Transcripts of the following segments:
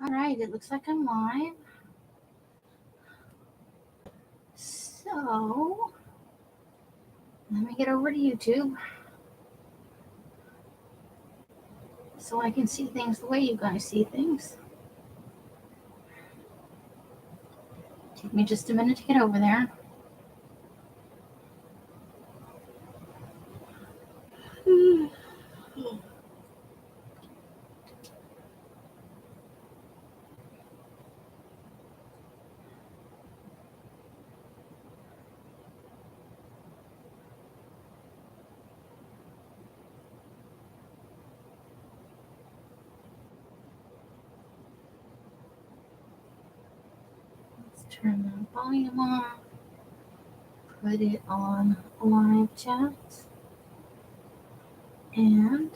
All right, it looks like I'm live. So, let me get over to YouTube so I can see things the way you guys see things. Take me just a minute to get over there. Turn the volume on, put it on live chat, and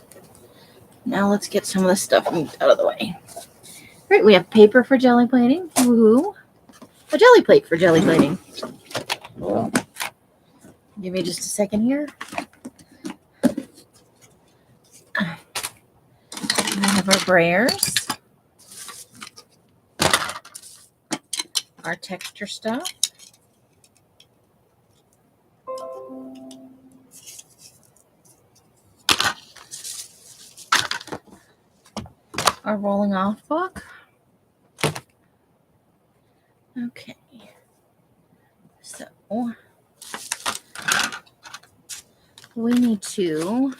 now let's get some of this stuff moved out of the way. Great, we have paper for jelly plating. Woohoo! A jelly plate for jelly plating. Give me just a second here. We have our brayers, our texture stuff, our rolling off book. Okay, so we need to,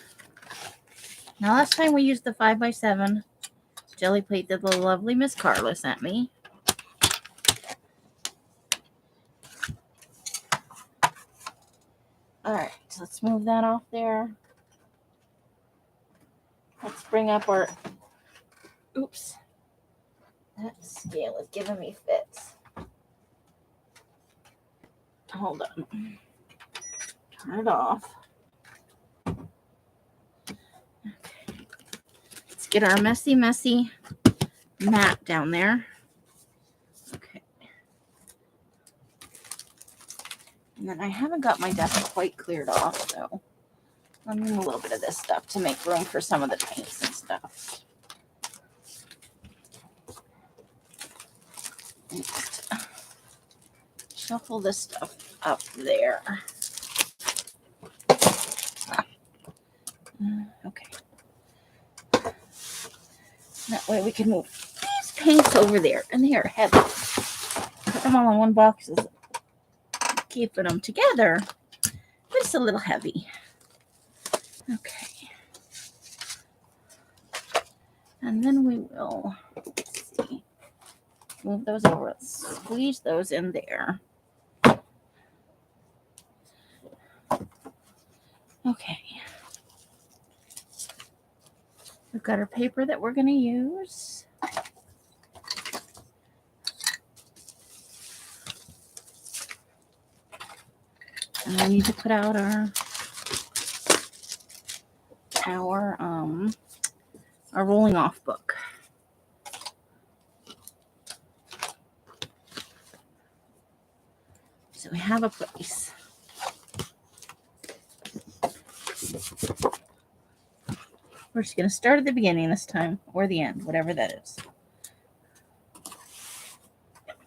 now last time we used the 5x7 jelly plate that the lovely Miss Carla sent me. All right, so let's move that off there. Let's bring up our, oops, that scale is giving me fits. Hold on. Turn it off. Okay. Let's get our messy mat down there. Okay. And then I haven't got my desk quite cleared off, so I'll move a little bit of this stuff to make room for some of the paints and stuff. And just shuffle this stuff up there. Okay. That way we can move these paints over there, and they are heavy. Put them all in one box is keeping them together, but it's a little heavy. Okay. And then we will, let's see, move those over. Let's squeeze those in there. Okay. We've got our paper that we're going to use. And I need to put out our rolling off book. So we have a place. We're just going to start at the beginning this time, or the end, whatever that is.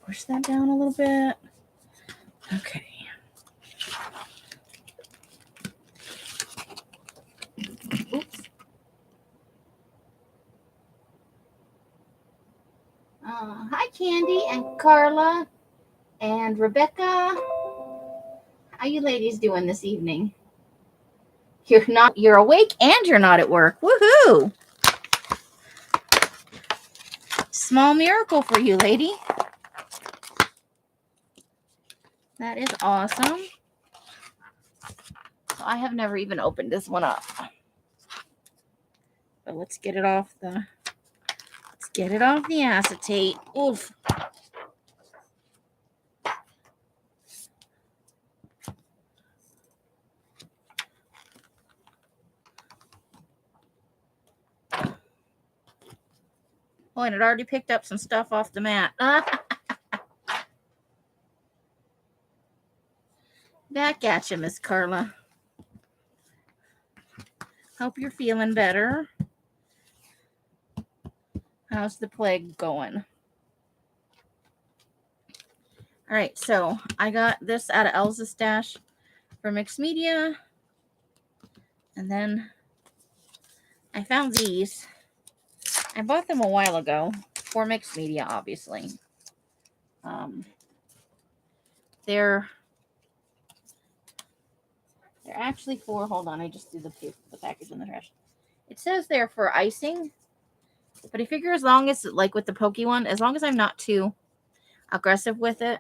Push that down a little bit. Okay. Oops. Hi, Candy and Carla and Rebecca. How you ladies doing this evening? You're awake and you're not at work. Woohoo! Small miracle for you, lady. That is awesome. So I have never even opened this one up. But let's get it off the acetate. Oof. Oh, and it already picked up some stuff off the mat. Back at you, Miss Carla. Hope you're feeling better. How's the plague going? All right, so I got this out of Elsa's stash for mixed media. And then I found these. I bought them a while ago for mixed media, obviously. They're actually for, hold on, I just threw the package in the trash. It says they're for icing, but I figure as long as, like with the pokey one, as long as I'm not too aggressive with it,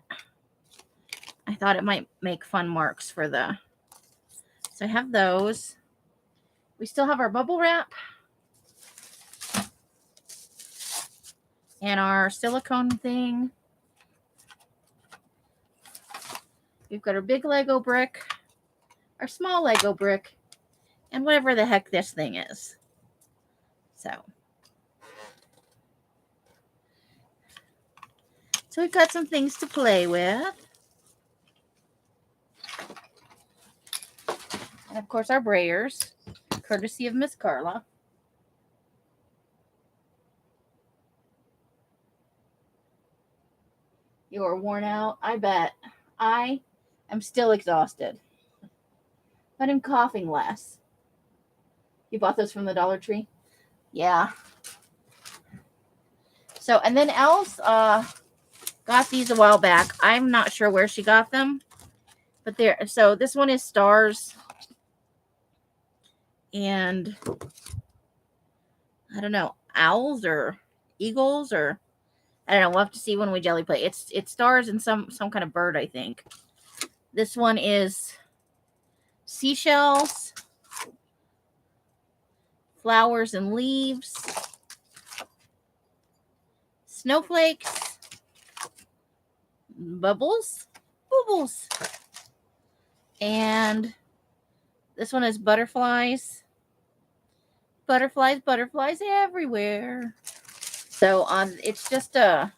I thought it might make fun marks for the, so I have those. We still have our bubble wrap and our silicone thing. We've got our big Lego brick, our small Lego brick, and whatever the heck this thing is. So we've got some things to play with. And of course our brayers, courtesy of Miss Carla. You're worn out, I bet. I am still exhausted, but I'm coughing less. You bought those from the Dollar Tree? Yeah. So, and then Els got these a while back. I'm not sure where she got them, but there. So this one is stars, and I don't know, owls or eagles, or I don't know. We'll have to see when we jelly play. It's stars and some kind of bird, I think. This one is seashells, flowers and leaves, snowflakes, bubbles, and this one is butterflies, butterflies everywhere. So it's just a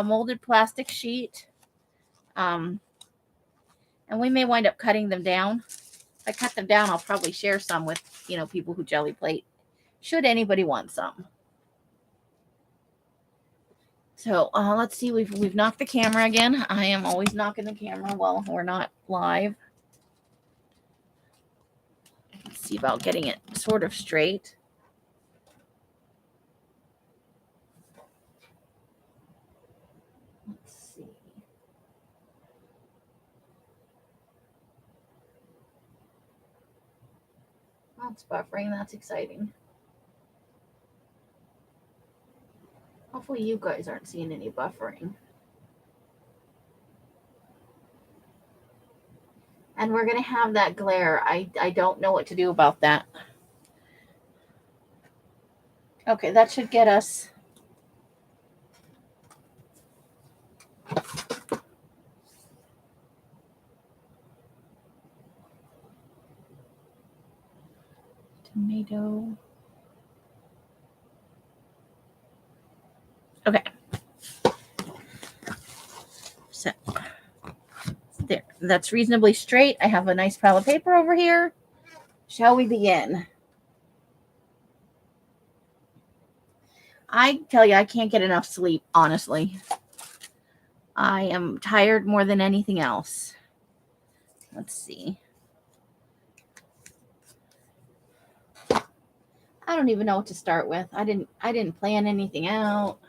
molded plastic sheet, and we may wind up cutting them down. If I cut them down, I'll probably share some with people who jelly plate, should anybody want some. So let's see. We've knocked the camera again. I am always knocking the camera while we're not live. Let's see about getting it sort of straight. Let's see. That's buffering. That's exciting. Hopefully you guys aren't seeing any buffering. And we're going to have that glare. I don't know what to do about that. Okay, that should get us. Tomato. Okay. So there, that's reasonably straight. I have a nice pile of paper over here. Shall we begin? I tell you, I can't get enough sleep, honestly. I am tired more than anything else. Let's see. I don't even know what to start with. I didn't plan anything out.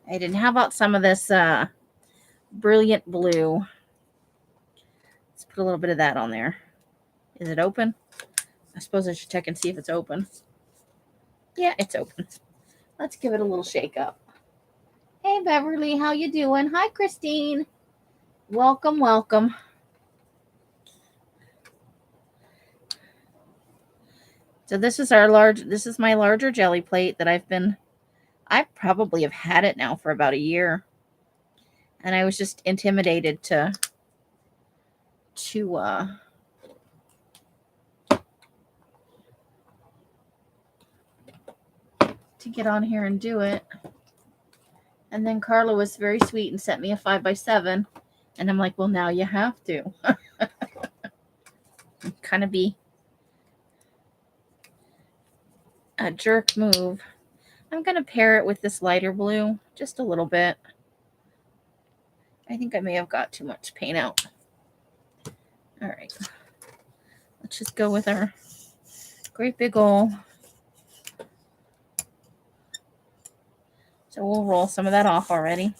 I didn't have out some of this brilliant blue. Let's put a little bit of that on there. Is it open? I suppose I should check and see if it's open. Yeah, it's open. Let's give it a little shake up. Hey, Beverly, how you doing? Hi, Christine. Welcome, welcome. So this is my larger jelly plate that I probably have had it now for about a year. And I was just intimidated to get on here and do it. And then Carla was very sweet and sent me a 5x7. And I'm like, well, now you have to. Kind of be a jerk move. I'm going to pair it with this lighter blue just a little bit. I think I may have got too much paint out. All right. Let's just go with our great big ol'. So we'll roll some of that off already.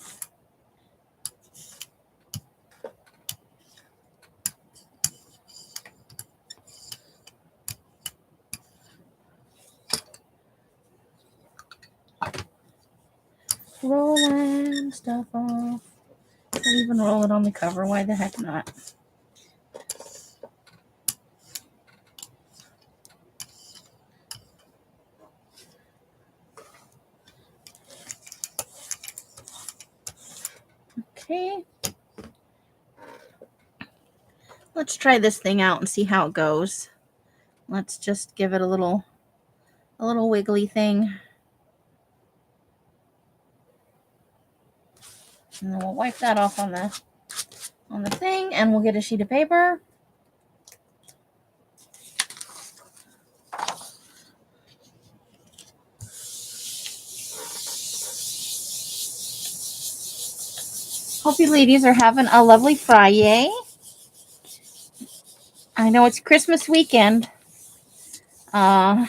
Rolling stuff off. I'll even roll it on the cover. Why the heck not? Okay. Let's try this thing out and see how it goes. Let's just give it a little wiggly thing. And then we'll wipe that off on the thing, and we'll get a sheet of paper. Hope you ladies are having a lovely Fri-Yay. I know it's Christmas weekend. I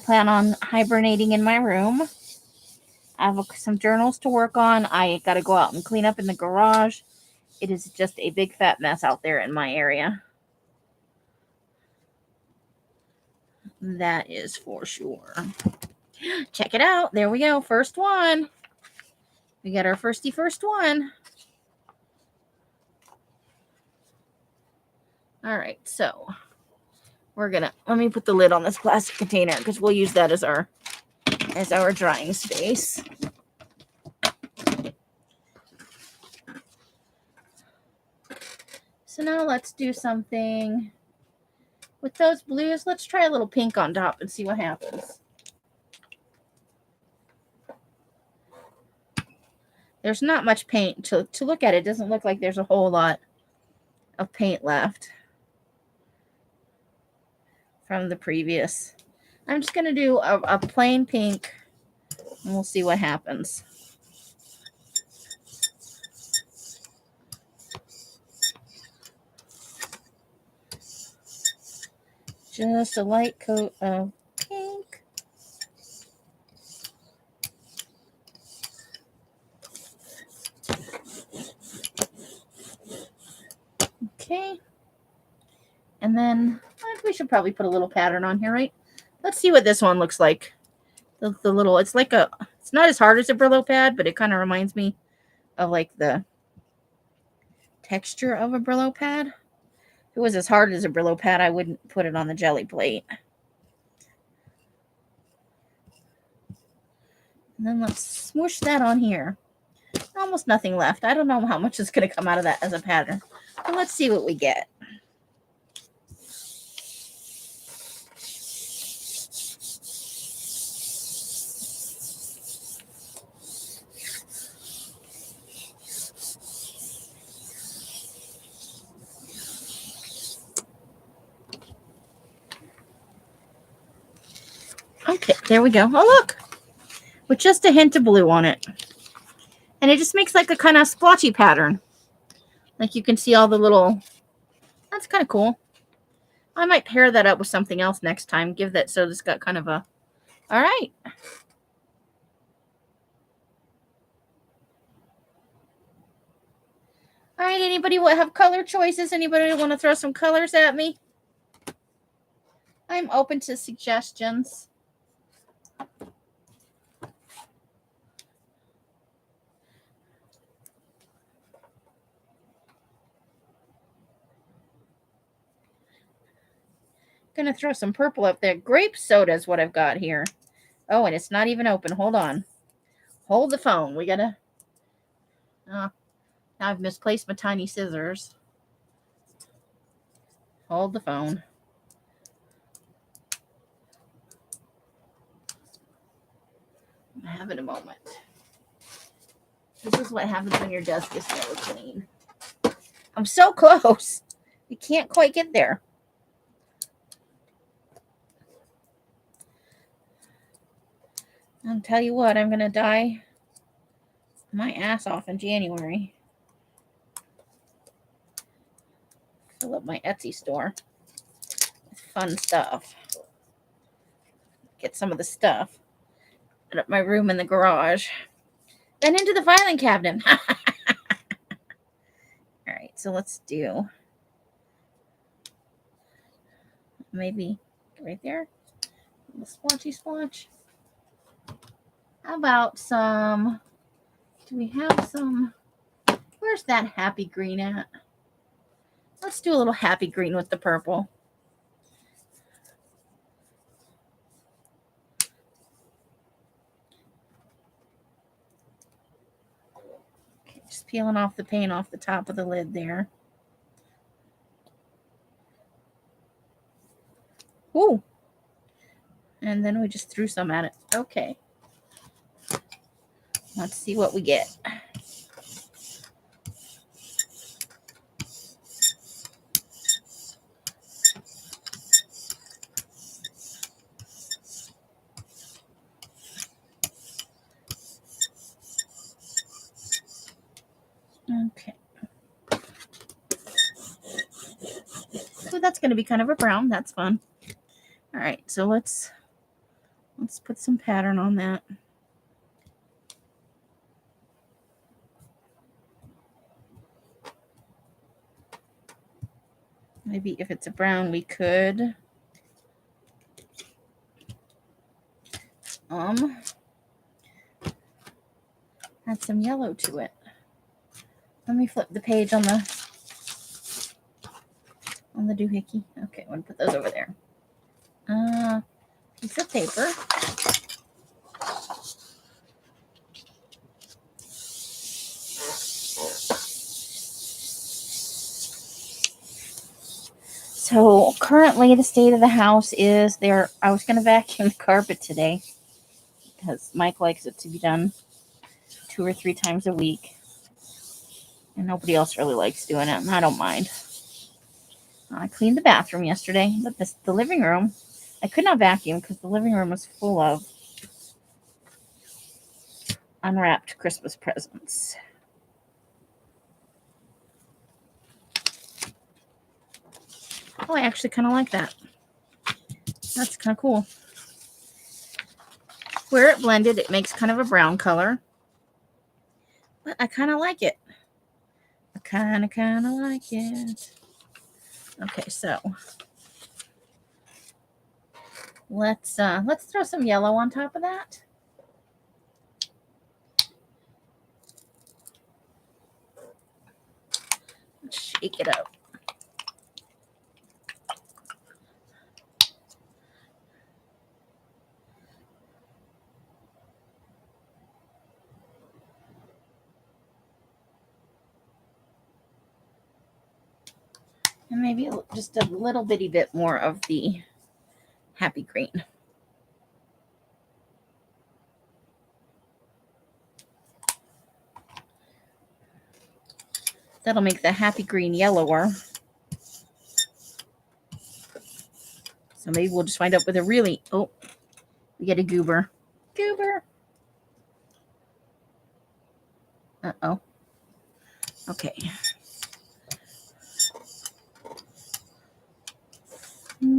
plan on hibernating in my room. I have some journals to work on. I got to go out and clean up in the garage. It is just a big fat mess out there in my area. That is for sure. Check it out. There we go. First one. We got our first one. All right. So let me put the lid on this plastic container because we'll use that as our drying space. So now let's do something with those blues. Let's try a little pink on top and see what happens. There's not much paint to look at. It doesn't look like there's a whole lot of paint left from the previous. I'm just going to do a plain pink and we'll see what happens. Just a light coat of pink. Okay. And then we should probably put a little pattern on here, right? Let's see what this one looks like. The little, it's not as hard as a Brillo pad, but it kind of reminds me of like the texture of a Brillo pad. If it was as hard as a Brillo pad, I wouldn't put it on the Gelli plate. And then let's smoosh that on here. Almost nothing left. I don't know how much is going to come out of that as a pattern. But let's see what we get. Okay, there we go. Oh, look. With just a hint of blue on it. And it just makes like a kind of splotchy pattern. Like you can see all the little... That's kind of cool. I might pair that up with something else next time. Give that so it's got kind of a... All right. All right, anybody have color choices? Anybody want to throw some colors at me? I'm open to suggestions. Gonna throw some purple up there. Grape soda is what I've got here. Oh, and it's not even open. Hold on. Hold the phone. We gotta... now I've misplaced my tiny scissors. Hold the phone. I'm having a moment. This is what happens when your desk is never clean. I'm so close. You can't quite get there. I'll tell you what, I'm going to dye my ass off in January. I love my Etsy store. It's fun stuff. Get some of the stuff out of my room in the garage. Then into the filing cabinet. All right, so let's do maybe right there. A little splotchy splotch. How about some? Do we have some? Where's that happy green at? Let's do a little happy green with the purple. Okay, just peeling off the paint off the top of the lid there. Ooh. And then we just threw some at it. Okay. Let's see what we get. Okay. So that's going to be kind of a brown. That's fun. All right. So let's put some pattern on that. Maybe if it's a brown, we could add some yellow to it. Let me flip the page on the doohickey. Okay, I'm gonna put those over there. Piece of paper. So currently the state of the house is there. I was going to vacuum the carpet today because Mike likes it to be done 2 or 3 times a week. And nobody else really likes doing it, and I don't mind. I cleaned the bathroom yesterday, but the living room, I could not vacuum because the living room was full of unwrapped Christmas presents. Oh, I actually kind of like that. That's kind of cool. Where it blended, it makes kind of a brown color. But I kind of like it. I kind of like it. Okay, so let's throw some yellow on top of that. Let's shake it up. And maybe just a little bitty bit more of the happy green. That'll make the happy green yellower. So maybe we'll just wind up with a really, we get a goober. Goober. Uh-oh. Okay. What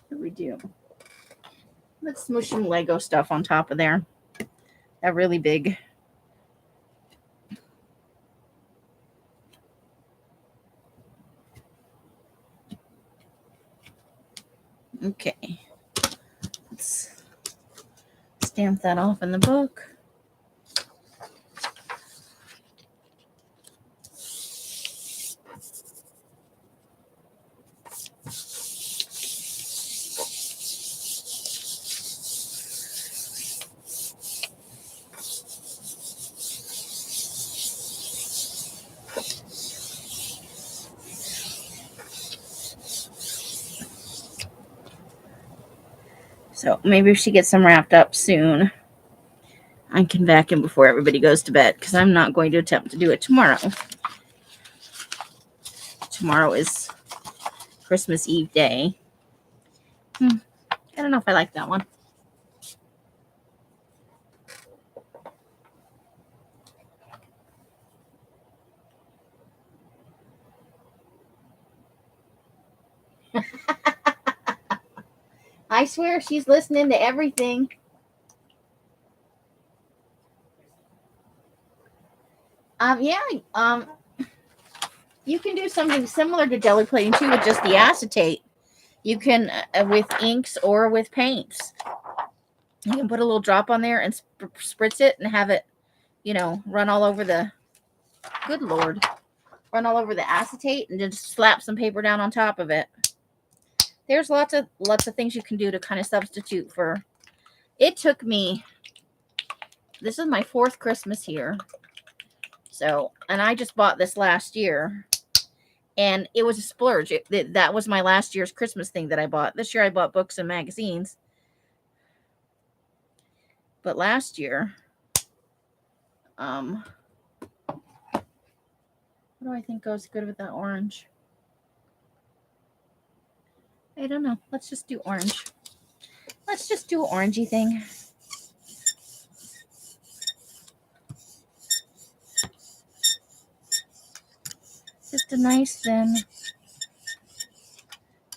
do we do? Let's smush some Lego stuff on top of there. That really big. Okay. Let's stamp that off in the book. So maybe if she gets them wrapped up soon, I can vacuum before everybody goes to bed because I'm not going to attempt to do it tomorrow. tomorrow is Christmas Eve day. I don't know if I like that one. I swear she's listening to everything. You can do something similar to jelly plating too with just the acetate. You can, with inks or with paints. You can put a little drop on there and spritz it and have it, run all over the, good Lord, run all over the acetate and just slap some paper down on top of it. There's lots of things you can do to kind of substitute for. It took me, this is my 4th Christmas here. So, and I just bought this last year. And it was a splurge. That was my last year's Christmas thing that I bought. This year I bought books and magazines. But last year, what do I think goes good with that orange? I don't know. Let's just do orange. Let's just do an orangey thing. Just a nice thin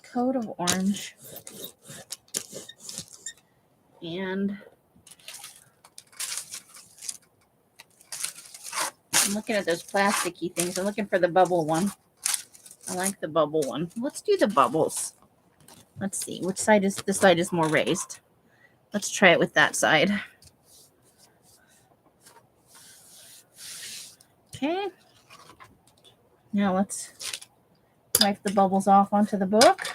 coat of orange. And I'm looking at those plasticky things. I'm looking for the bubble one. I like the bubble one. Let's do the bubbles. Let's see. Which side is, this side is more raised. Let's try it with that side. Okay. Now let's wipe the bubbles off onto the book.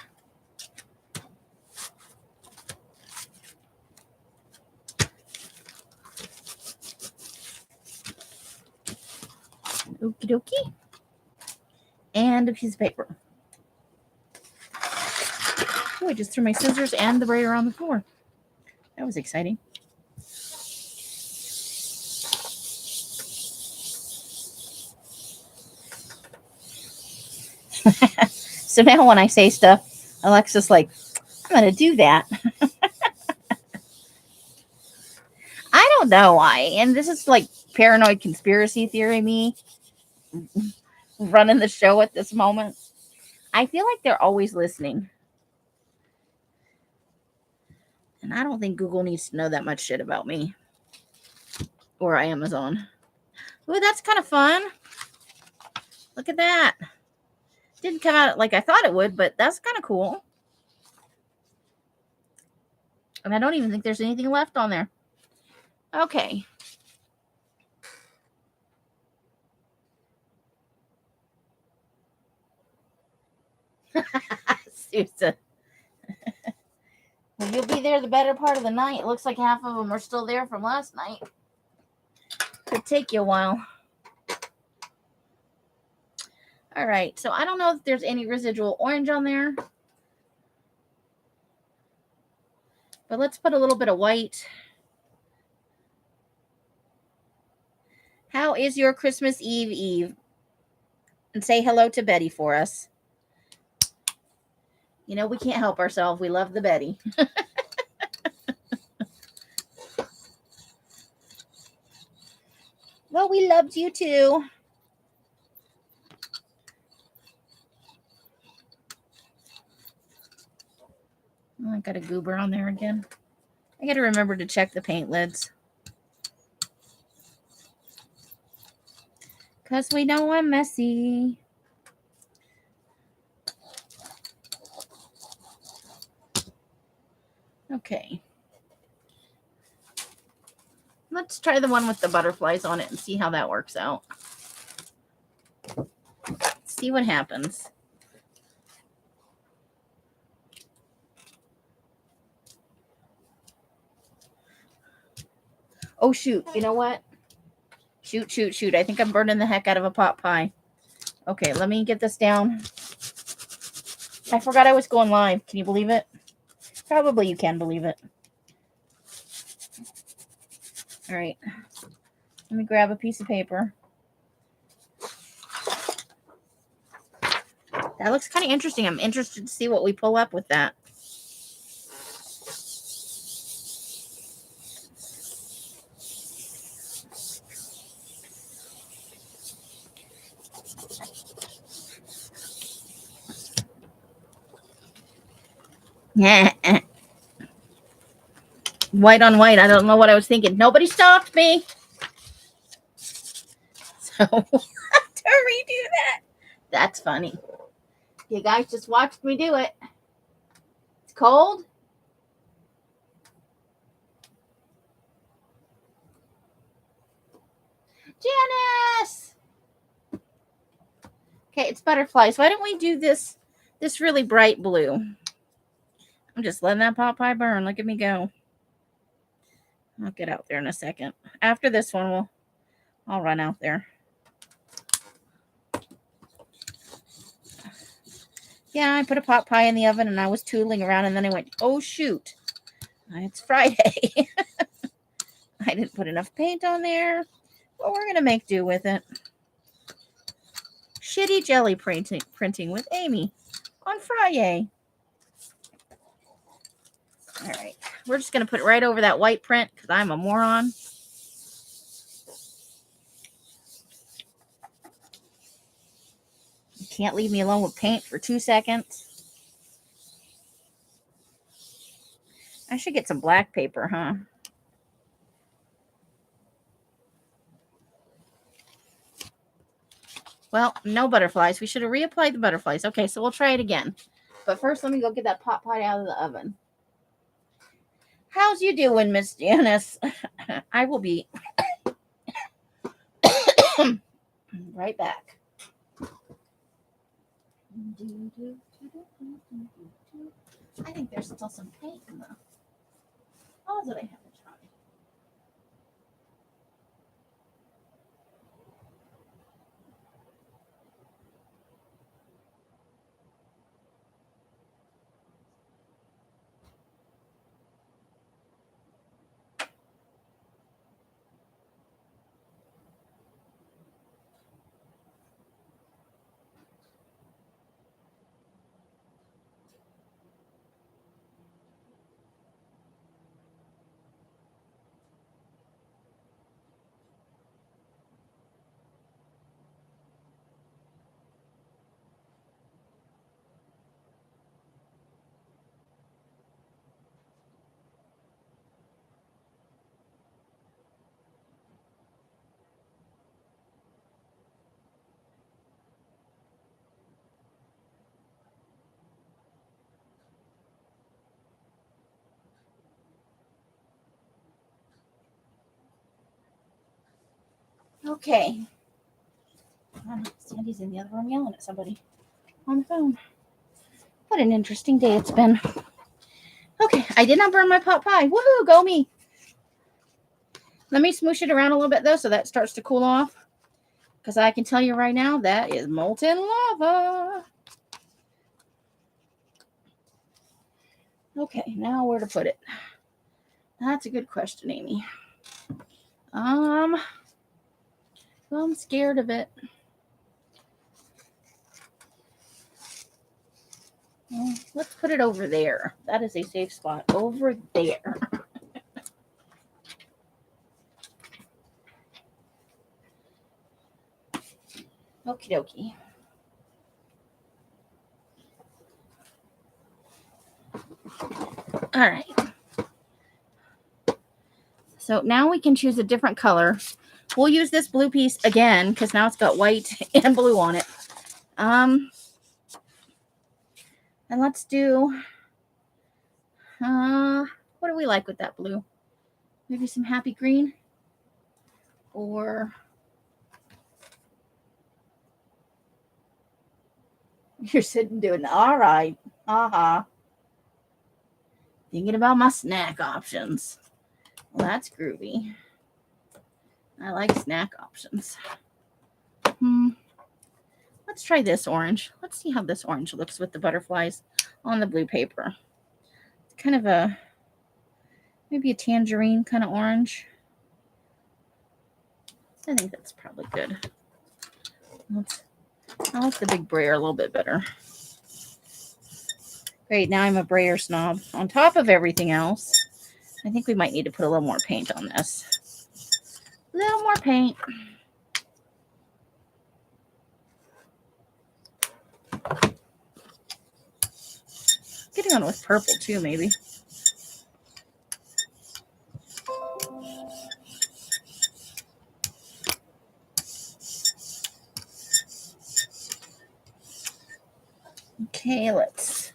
Okie dokie. And a piece of paper. Oh, I just threw my scissors and the brayer on the floor. That was exciting. So now when I say stuff, Alexa's like, I'm going to do that. I don't know why. And this is like paranoid conspiracy theory me running the show at this moment. I feel like they're always listening. And I don't think Google needs to know that much shit about me. Or Amazon. Ooh, that's kind of fun. Look at that. Didn't come out like I thought it would, but that's kind of cool. And I don't even think there's anything left on there. Okay. Susan. Well, you'll be there the better part of the night. It looks like half of them are still there from last night. Could take you a while. All right. So I don't know if there's any residual orange on there. But let's put a little bit of white. How is your Christmas Eve? And say hello to Betty for us. You know, we can't help ourselves. We love the Betty. Well, we loved you too. Oh, I got a goober on there again. I got to remember to check the paint lids. Because we know I'm messy. Okay. Let's try the one with the butterflies on it and see how that works out. See what happens. Oh, shoot. You know what? Shoot. I think I'm burning the heck out of a pot pie. Okay, let me get this down. I forgot I was going live. Can you believe it? Probably you can believe it. All right. Let me grab a piece of paper. That looks kind of interesting. I'm interested to see what we pull up with that. White on white. I don't know what I was thinking. Nobody stopped me. So to redo that. That's funny. You guys just watched me do it. It's cold. Janice! Okay, it's butterflies. Why don't we do this really bright blue? I'm just letting that pot pie burn. Look at me go. I'll get out there in a second. After this one, I'll run out there. Yeah, I put a pot pie in the oven and I was tootling around and then I went, oh shoot, it's Friday. I didn't put enough paint on there, but we're going to make do with it. Shitty jelly printing with Amy on Fri-Yay. All right, we're just going to put it right over that white print because I'm a moron. You can't leave me alone with paint for 2 seconds. I should get some black paper, huh? Well, no butterflies. We should have reapplied the butterflies. Okay, so we'll try it again. But first, let me go get that pot pie out of the oven. How's you doing, Miss Janice? I will be right back. I think there's still some paint in the closet I haven't tried. Okay. Sandy's in the other room yelling at somebody on the phone. What an interesting day it's been. Okay, I did not burn my pot pie. Woohoo, go me. Let me smoosh it around a little bit, though, so that starts to cool off. Because I can tell you right now, that is molten lava. Okay, now where to put it? That's a good question, Amy. Well, I'm scared of it. Well, let's put it over there. That is a safe spot. Over there. Okie dokie. All right. So now we can choose a different color. We'll use this blue piece again because now it's got white and blue on it. And let's do, what do we like with that blue? Maybe some happy green? Or you're sitting doing, all right. Thinking about my snack options. Well, that's groovy. I like snack options. Let's try this orange. Let's see how this orange looks with the butterflies on the blue paper. It's kind of maybe a tangerine kind of orange. I think that's probably good. Let's I like the big brayer a little bit better. Great, now I'm a brayer snob. On top of everything else, I think we might need to put a little more paint on this. A little more paint. Getting on with purple too, maybe. Okay, let's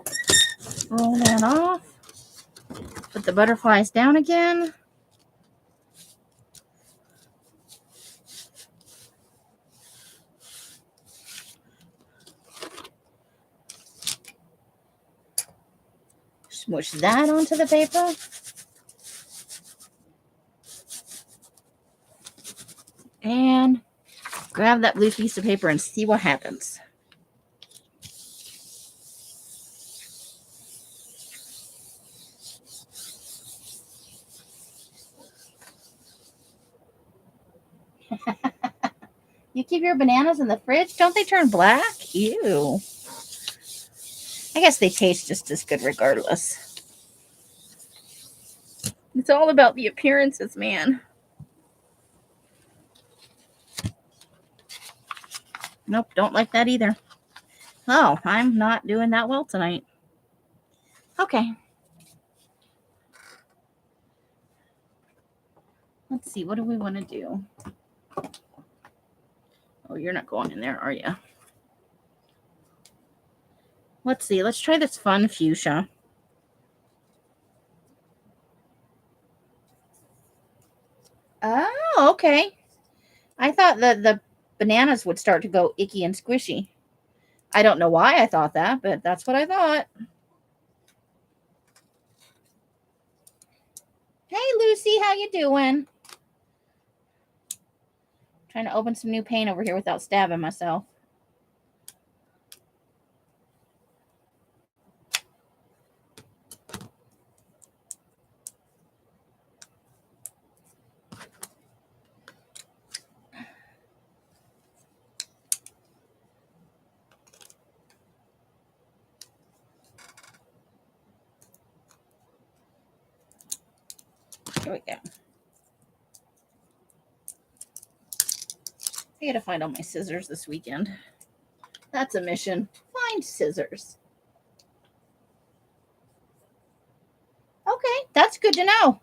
roll that off. Put the butterflies down again. Smush that onto the paper. And grab that blue piece of paper and see what happens. You keep your bananas in the fridge? Don't they turn black? Ew. I guess they taste just as good regardless. It's all about the appearances, man. Nope, don't like that either. Oh, I'm not doing that well tonight. Okay. Let's see, what do we want to do? Oh, you're not going in there, are you? Let's see, let's try this fun fuchsia. Oh, okay. I thought that the bananas would start to go icky and squishy. I don't know why I thought that, but that's what I thought. Hey, Lucy, how you doing? Trying to open some new paint over here without stabbing myself. Here we go. I gotta find all my scissors this weekend. That's a mission. Find scissors. Okay, that's good to know.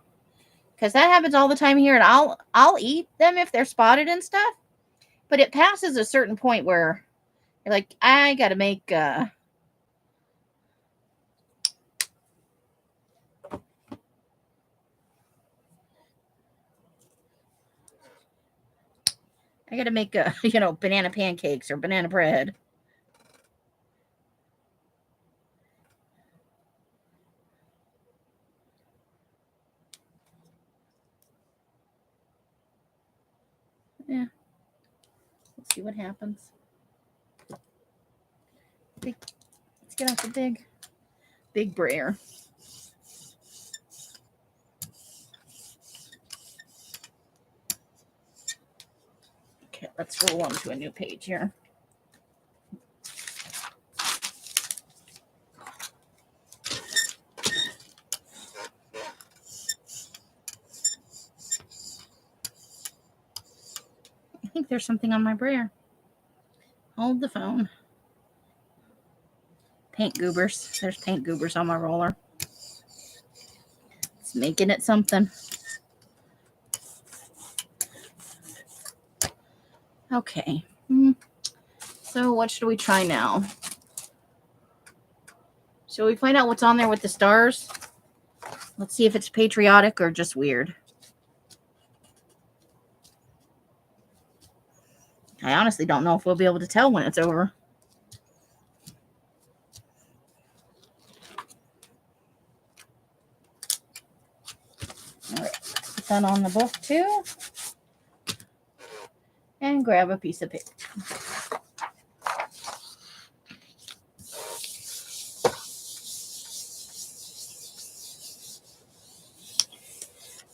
Because that happens all the time here, and I'll eat them if they're spotted and stuff. But it passes a certain point where you're like, I gotta make banana pancakes or banana bread. Yeah. Let's see what happens. Let's get out the big brayer. Okay, let's roll on to a new page here. I think there's something on my brayer. Hold the phone. Paint goobers. There's paint goobers on my roller. It's making it something. Okay. So what should we try now? Shall we find out what's on there with the stars? Let's see if it's patriotic or just weird. I honestly don't know if we'll be able to tell when it's over. All right, put that on the book too. And grab a piece of paper.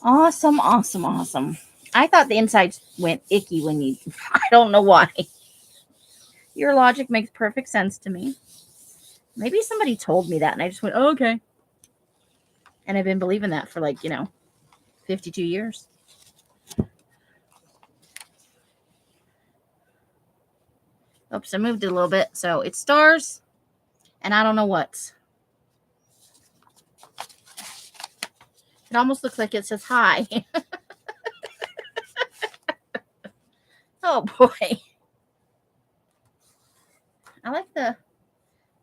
Awesome, awesome, awesome. I thought the insides went icky when I don't know why. Your logic makes perfect sense to me. Maybe somebody told me that and I just went, oh, okay. And I've been believing that for 52 years. Oops, I moved it a little bit. So it's stars and I don't know what. It almost looks like it says hi. Oh boy.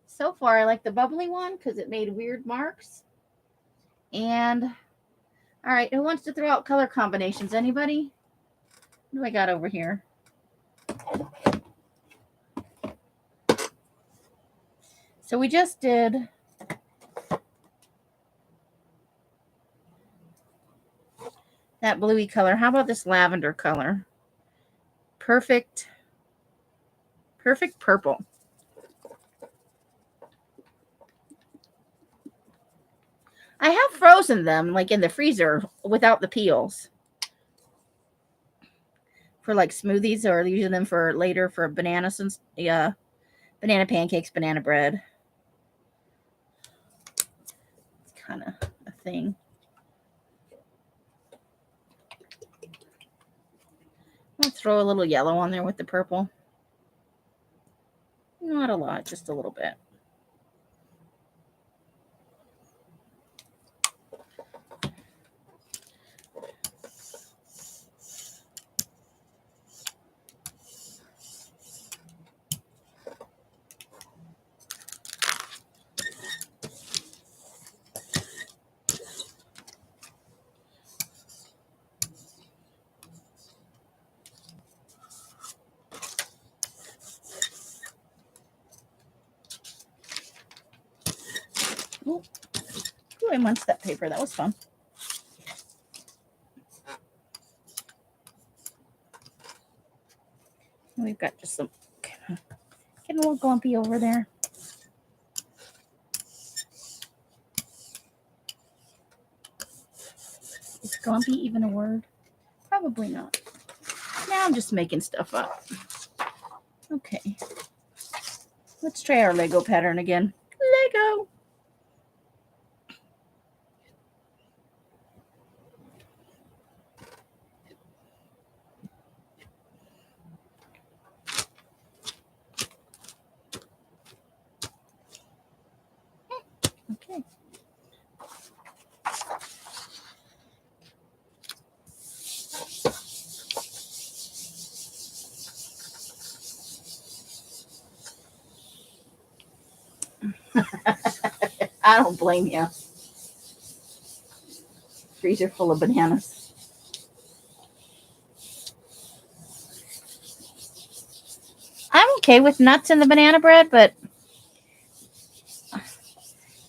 So far I like the bubbly one because it made weird marks. And all right, who wants to throw out color combinations? Anybody? What do I got over here? So we just did that bluey color. How about this lavender color? Perfect purple. I have frozen them in the freezer without the peels for smoothies, or using them for later for bananas and banana pancakes, banana bread. It's kind of a thing. I'll throw a little yellow on there with the purple. Not a lot, just a little bit. Ooh, I munched that paper. That was fun. We've got just some getting a little glumpy over there. Is glumpy even a word? Probably not. Now I'm just making stuff up. Okay. Let's try our Lego pattern again. Lego! Okay. I don't blame you. Freezer full of bananas. I'm okay with nuts in the banana bread, but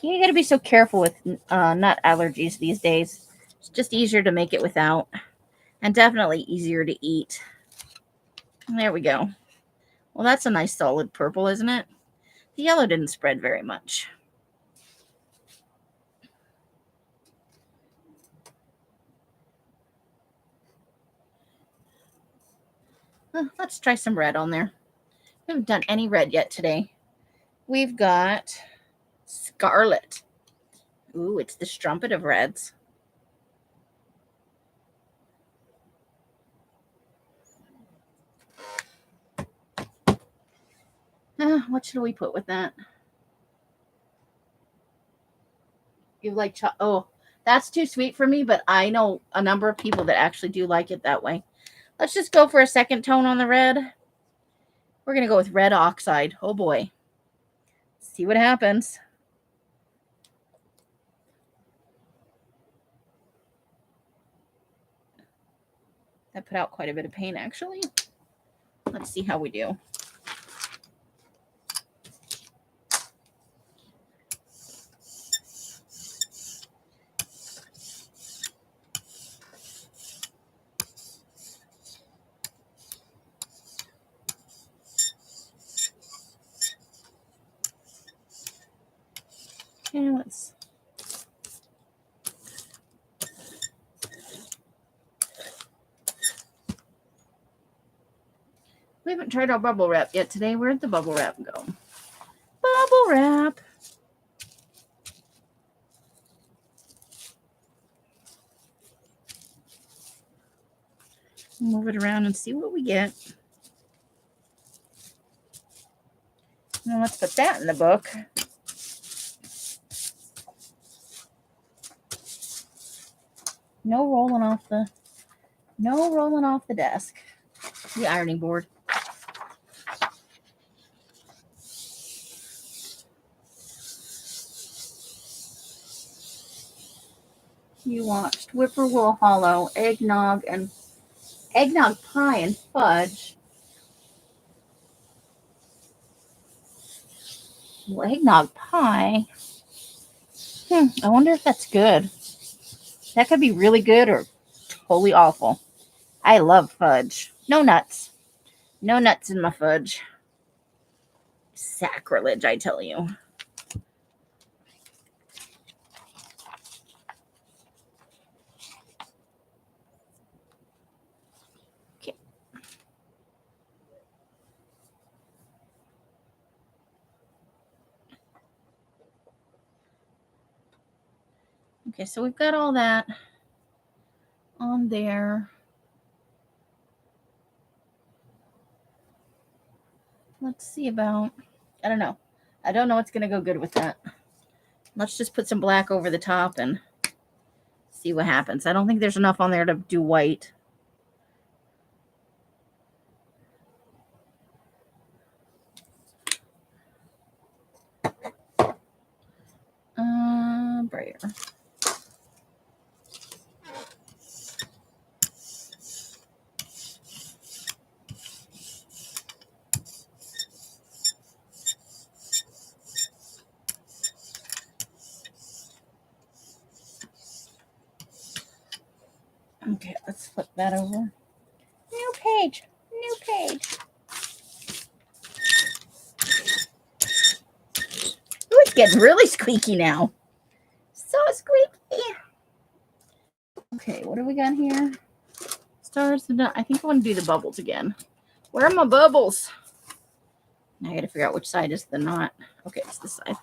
you gotta be so careful with nut allergies these days. It's just easier to make it without, and definitely easier to eat. There we go. Well, that's a nice solid purple, isn't it? The yellow didn't spread very much. Let's try some red on there. We haven't done any red yet today. We've got scarlet. Ooh, it's the strumpet of reds. What should we put with that? You like oh, that's too sweet for me, but I know a number of people that actually do like it that way. Let's just go for a second tone on the red. We're going to go with red oxide. Oh boy. See what happens. That put out quite a bit of paint, actually. Let's see how we do. Okay, let's... We haven't tried our bubble wrap yet today. Where'd the bubble wrap go? Bubble wrap. Move it around and see what we get. Now let's put that in the book. No rolling off the desk. The ironing board. You watched Whippoorwill Hollow, eggnog pie and fudge. Well, eggnog pie. I wonder if that's good. That could be really good or totally awful. I love fudge. No nuts. No nuts in my fudge. Sacrilege, I tell you. Okay, so we've got all that on there. Let's see about, I don't know. I don't know what's going to go good with that. Let's just put some black over the top and see what happens. I don't think there's enough on there to do white. Brayer. Okay, let's flip that over. New page. New page. Ooh, it's getting really squeaky now. So squeaky. Okay, what do we got here? Stars. I think I want to do the bubbles again. Where are my bubbles? Now I got to figure out which side is the knot. Okay, it's this side.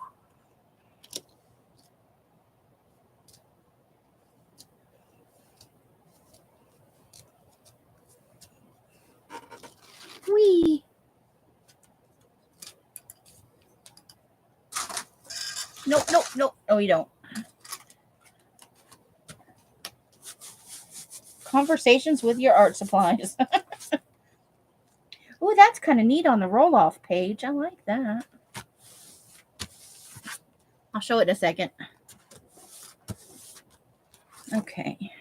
Whee! Nope, nope, nope. No, you don't. Conversations with your art supplies. Ooh, that's kind of neat on the roll-off page. I like that. I'll show it in a second. Okay.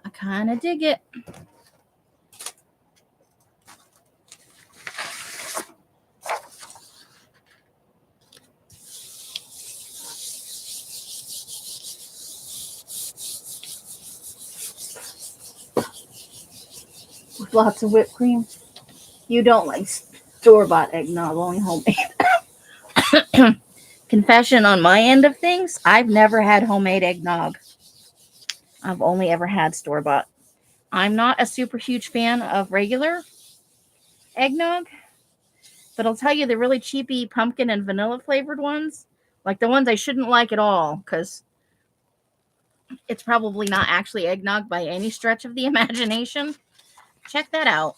I kind of dig it. With lots of whipped cream. You don't like store-bought eggnog, only homemade. Confession on my end of things, I've never had homemade eggnog. I've only ever had store-bought. I'm not a super huge fan of regular eggnog, but I'll tell you the really cheapy pumpkin and vanilla flavored ones, like the ones I shouldn't like at all, because it's probably not actually eggnog by any stretch of the imagination. Check that out.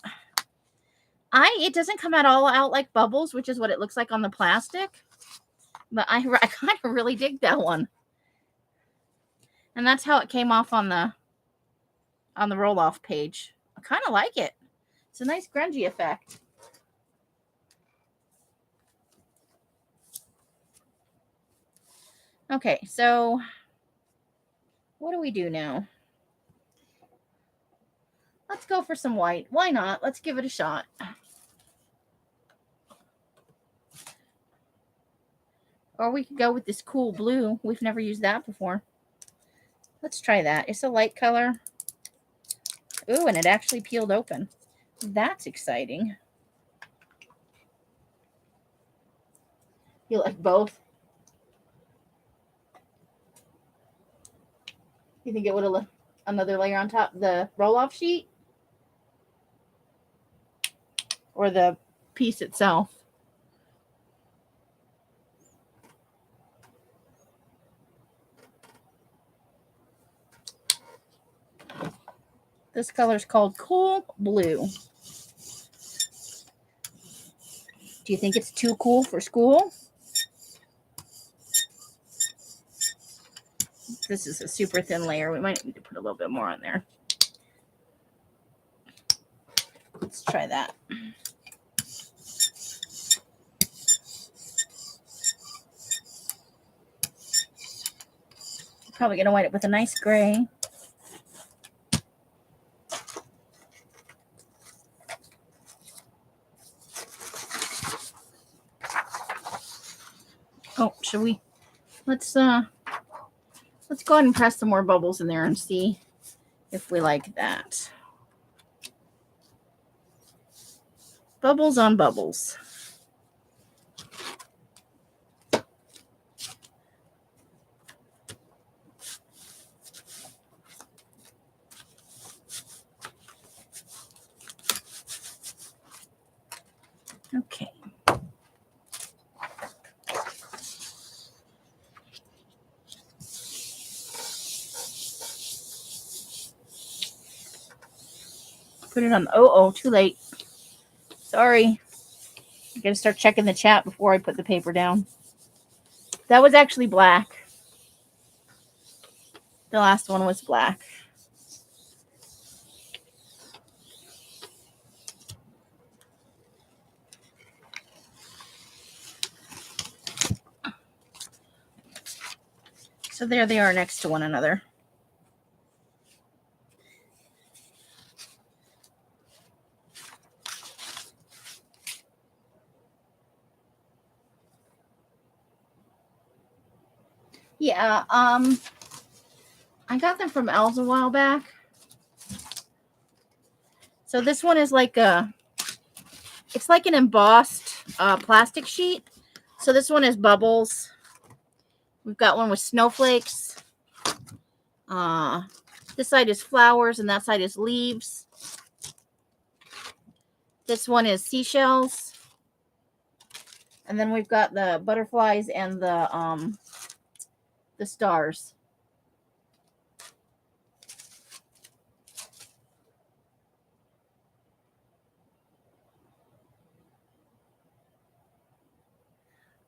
It doesn't come at all out like bubbles, which is what it looks like on the plastic. But I kind of really dig that one. And that's how it came off on the roll-off page. I kind of like it. It's a nice grungy effect. Okay, so what do we do now? Let's go for some white. Why not? Let's give it a shot. Or we could go with this cool blue. We've never used that before. Let's try that. It's a light color. Ooh, and it actually peeled open. That's exciting. You like both? You think it would have another layer on top of the roll-off sheet? or the piece itself. This color is called Cool Blue. Do you think it's too cool for school? This is a super thin layer. We might need to put a little bit more on there. Let's try that. Probably going to white it with a nice gray. Oh, should we? Let's go ahead and press some more bubbles in there and see if we like that. Bubbles on bubbles. Okay. Put it on. Oh, too late. Sorry. I gotta start checking the chat before I put the paper down. That was actually black. The last one was black. So there they are next to one another. Yeah, I got them from Elle's a while back. So this one is like it's like an embossed plastic sheet. So this one is bubbles. We've got one with snowflakes. This side is flowers and that side is leaves. This one is seashells. And then we've got the butterflies and the stars.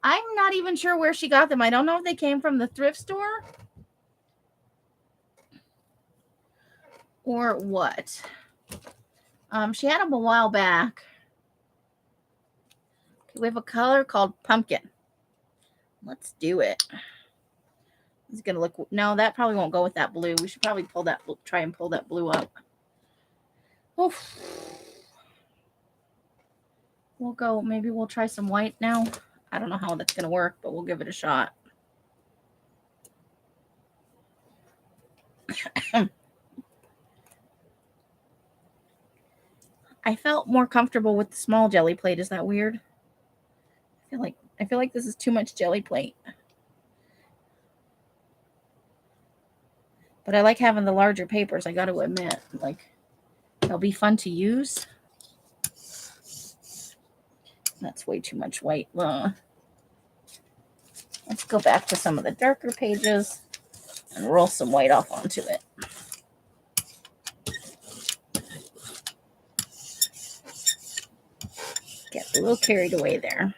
I'm not even sure where she got them. I don't know if they came from the thrift store or what. She had them a while back. Okay, we have a color called pumpkin. Let's do it. It's gonna look. No, that probably won't go with that blue. We should probably try and pull that blue up. Oof. We'll go. Maybe we'll try some white now. I don't know how that's gonna work, but we'll give it a shot. I felt more comfortable with the small jelly plate. Is that weird? I feel like this is too much jelly plate. But I like having the larger papers, I got to admit. Like, they'll be fun to use. That's way too much white. Let's go back to some of the darker pages and roll some white off onto it. Get a little carried away there.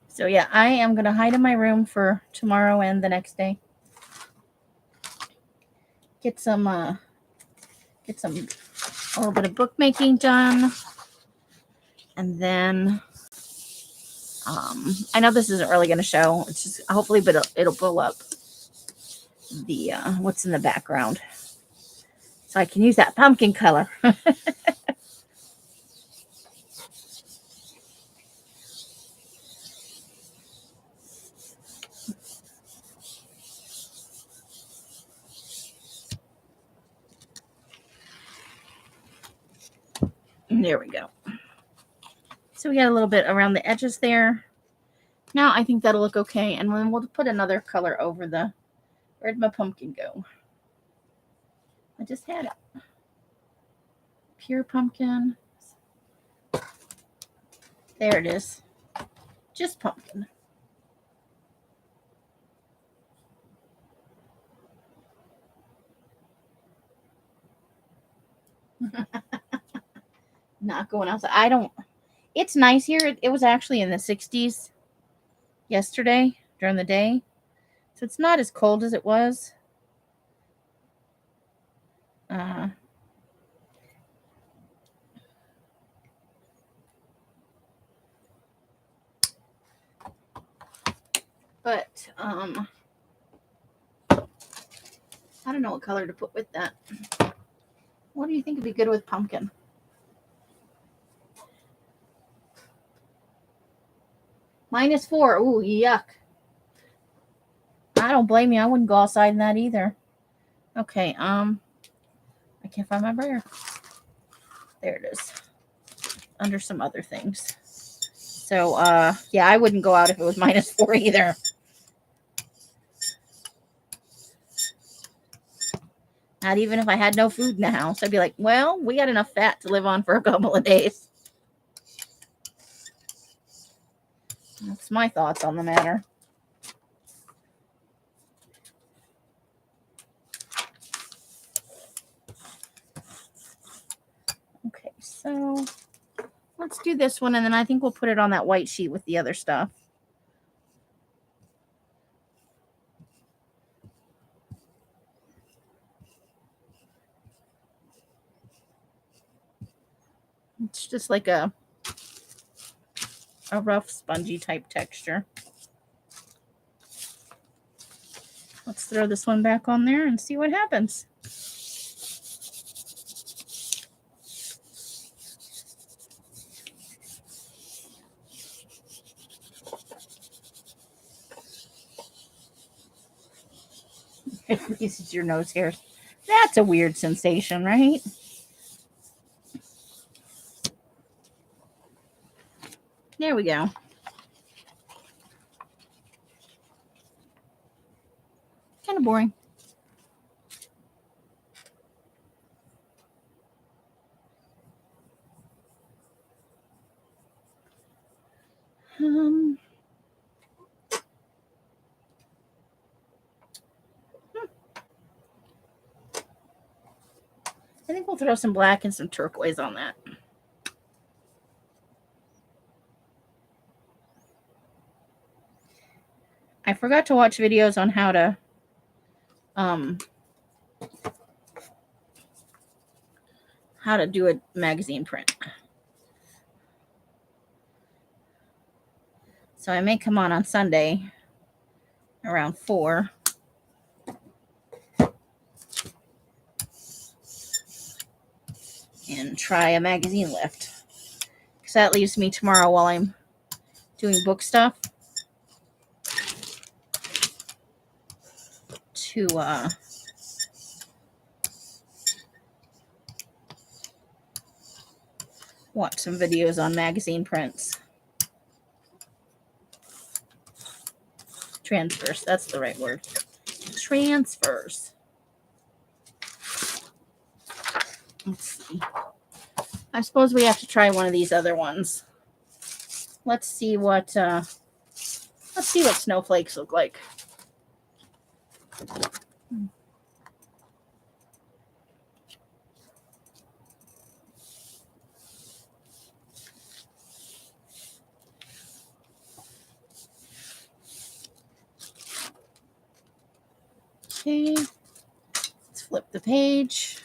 So yeah, I am going to hide in my room for tomorrow and the next day. Get a little bit of bookmaking done. And then I know this isn't really going to show. It's just hopefully, but it'll pull up. the what's in the background. So I can use that pumpkin color. There we go. So we got a little bit around the edges there. Now I think that'll look okay. And then we'll put another color over the, where'd my pumpkin go? I just had it. Pure pumpkin. There it is. Just pumpkin. Not going outside. I don't. It's nice here. It was actually in the 60s yesterday during the day. So it's not as cold as it was. But I don't know what color to put with that. What do you think would be good with pumpkin? -4. Ooh, yuck. I don't blame you. I wouldn't go outside in that either. Okay, I can't find my brayer. There it is. Under some other things. So, yeah, I wouldn't go out if it was -4 either. Not even if I had no food in the house. I'd be like, well, we got enough fat to live on for a couple of days. That's my thoughts on the matter. Okay, so let's do this one, and then I think we'll put it on that white sheet with the other stuff. It's just like a rough, spongy type texture. Let's throw this one back on there and see what happens. It freezes your nose hairs. That's a weird sensation, right? There we go. Kind of boring. I think we'll throw some black and some turquoise on that. I forgot to watch videos on how to do a magazine print. So I may come on Sunday around 4. And try a magazine lift. Because that leaves me tomorrow while I'm doing book stuff to watch some videos on magazine prints. Transfers, that's the right word. Transfers. Let's see. I suppose we have to try one of these other ones. Let's see what snowflakes look like. Okay, let's flip the page.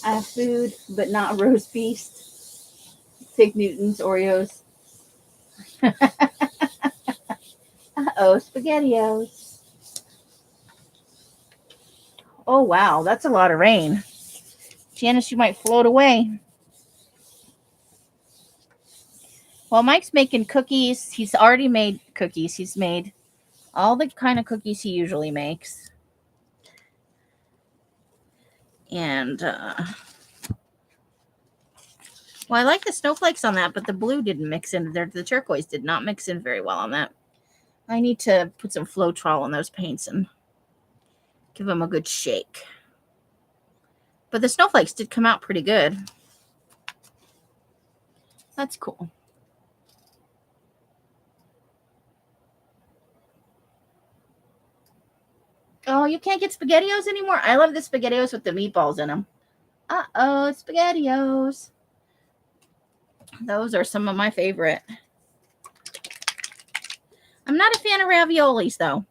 I have food, but not roast beef. Fig Newtons, Oreos. Uh-oh, SpaghettiOs. Oh, wow, that's a lot of rain. Janice, you might float away. Well, Mike's making cookies. He's already made cookies. He's made all the kind of cookies he usually makes. And, well, I like the snowflakes on that, but the blue didn't mix in. The turquoise did not mix in very well on that. I need to put some Floetrol on those paints and give them a good shake. But the snowflakes did come out pretty good. That's cool. Oh, you can't get SpaghettiOs anymore? I love the SpaghettiOs with the meatballs in them. Uh-oh, SpaghettiOs. Those are some of my favorite. I'm not a fan of raviolis, though.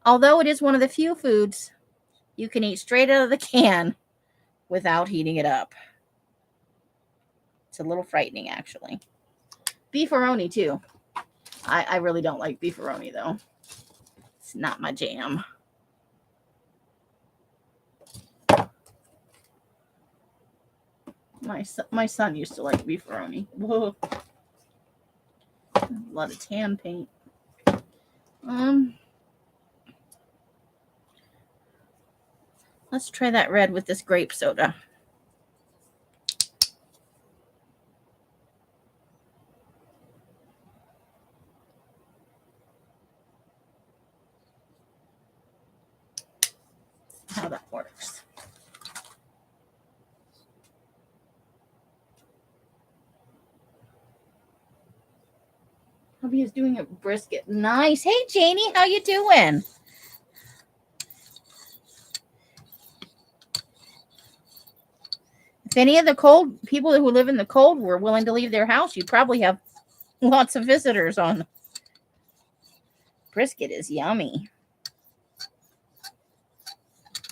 Although it is one of the few foods you can eat straight out of the can without heating it up. It's a little frightening, actually. Beefaroni, too. I really don't like beefaroni, though. It's not my jam. My son used to like beefaroni. Whoa. A lot of tan paint. Let's try that red with this grape soda. How that works. Hubby is doing a brisket. Nice. Hey, Janie, how you doing? If any of the cold people who live in the cold were willing to leave their house, you'd probably have lots of visitors on. Brisket is yummy.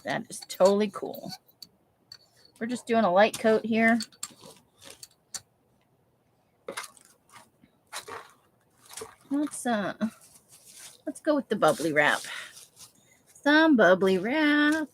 That is totally cool. We're just doing a light coat here. Let's go with the bubbly wrap. Some bubbly wrap.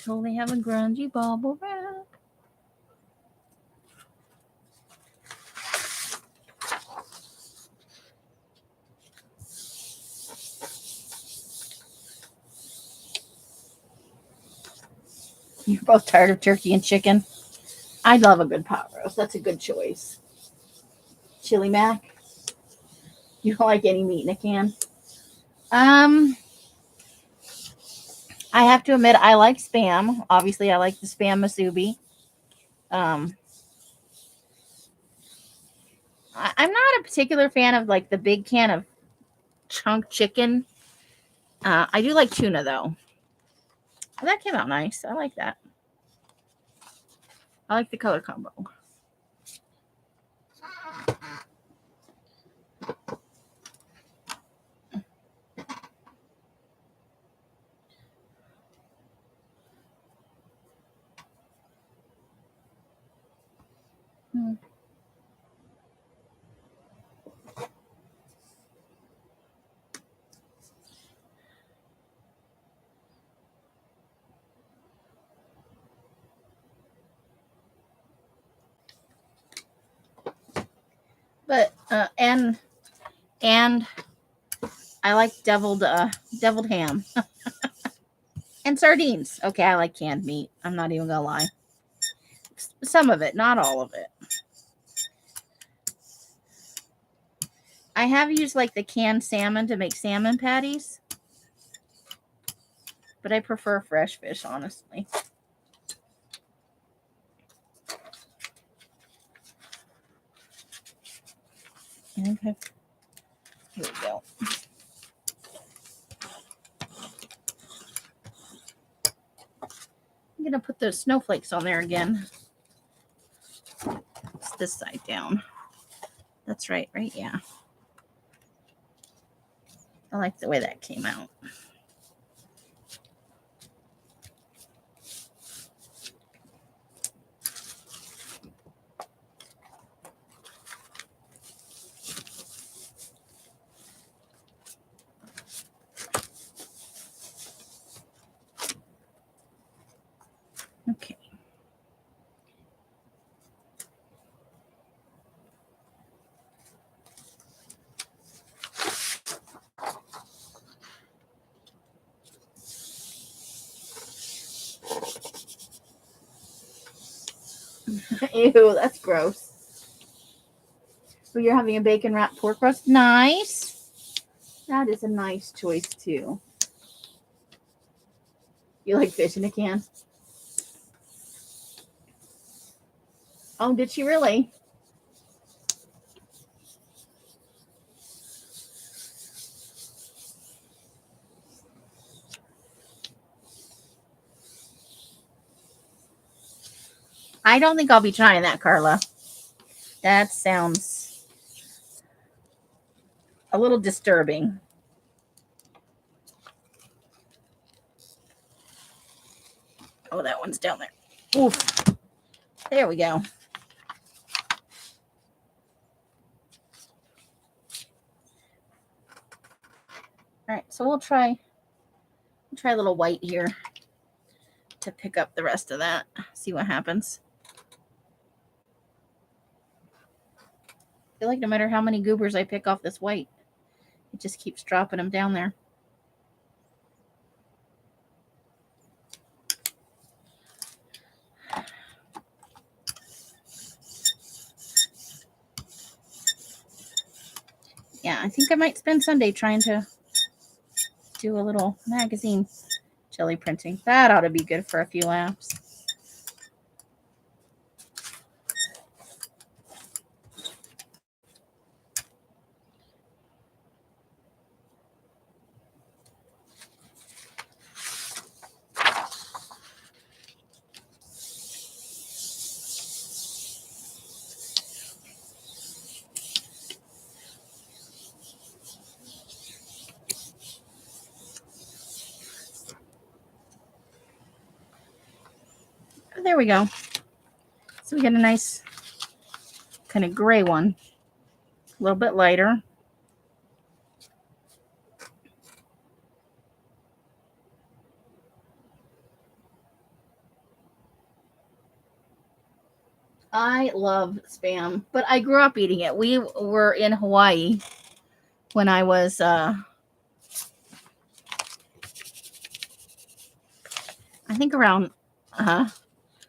Totally have a grungy bubble wrap. You're both tired of turkey and chicken. I love a good pot roast. That's a good choice. Chili mac. You don't like any meat in a can? I have to admit, I like Spam. Obviously, I like the Spam Masubi. I'm not a particular fan of like the big can of chunk chicken. I do like tuna though. Oh, that came out nice. I like that. I like the color combo. But and I like deviled ham and sardines. Okay, I like canned meat. I'm not even gonna lie. Some of it, not all of it. I have used like the canned salmon to make salmon patties, but I prefer fresh fish, honestly. Okay. Here we go. I'm going to put those snowflakes on there again. this side down. That's right, yeah. I like the way that came out. Okay. Ew, that's gross. So you're having a bacon wrapped pork roast? Nice. That is a nice choice too. You like fish in a can? Oh, did she really? I don't think I'll be trying that, Carla. That sounds a little disturbing. Oh, that one's down there. Oof. There we go. All right, so we'll try a little white here to pick up the rest of that. See what happens. I feel like no matter how many goobers I pick off this white, it just keeps dropping them down there. Yeah, I think I might spend Sunday trying to do a little magazine jelly printing. That ought to be good for a few laps. There we go. So we get a nice kind of gray one, a little bit lighter. I love Spam, but I grew up eating it. We were in Hawaii when I was I think around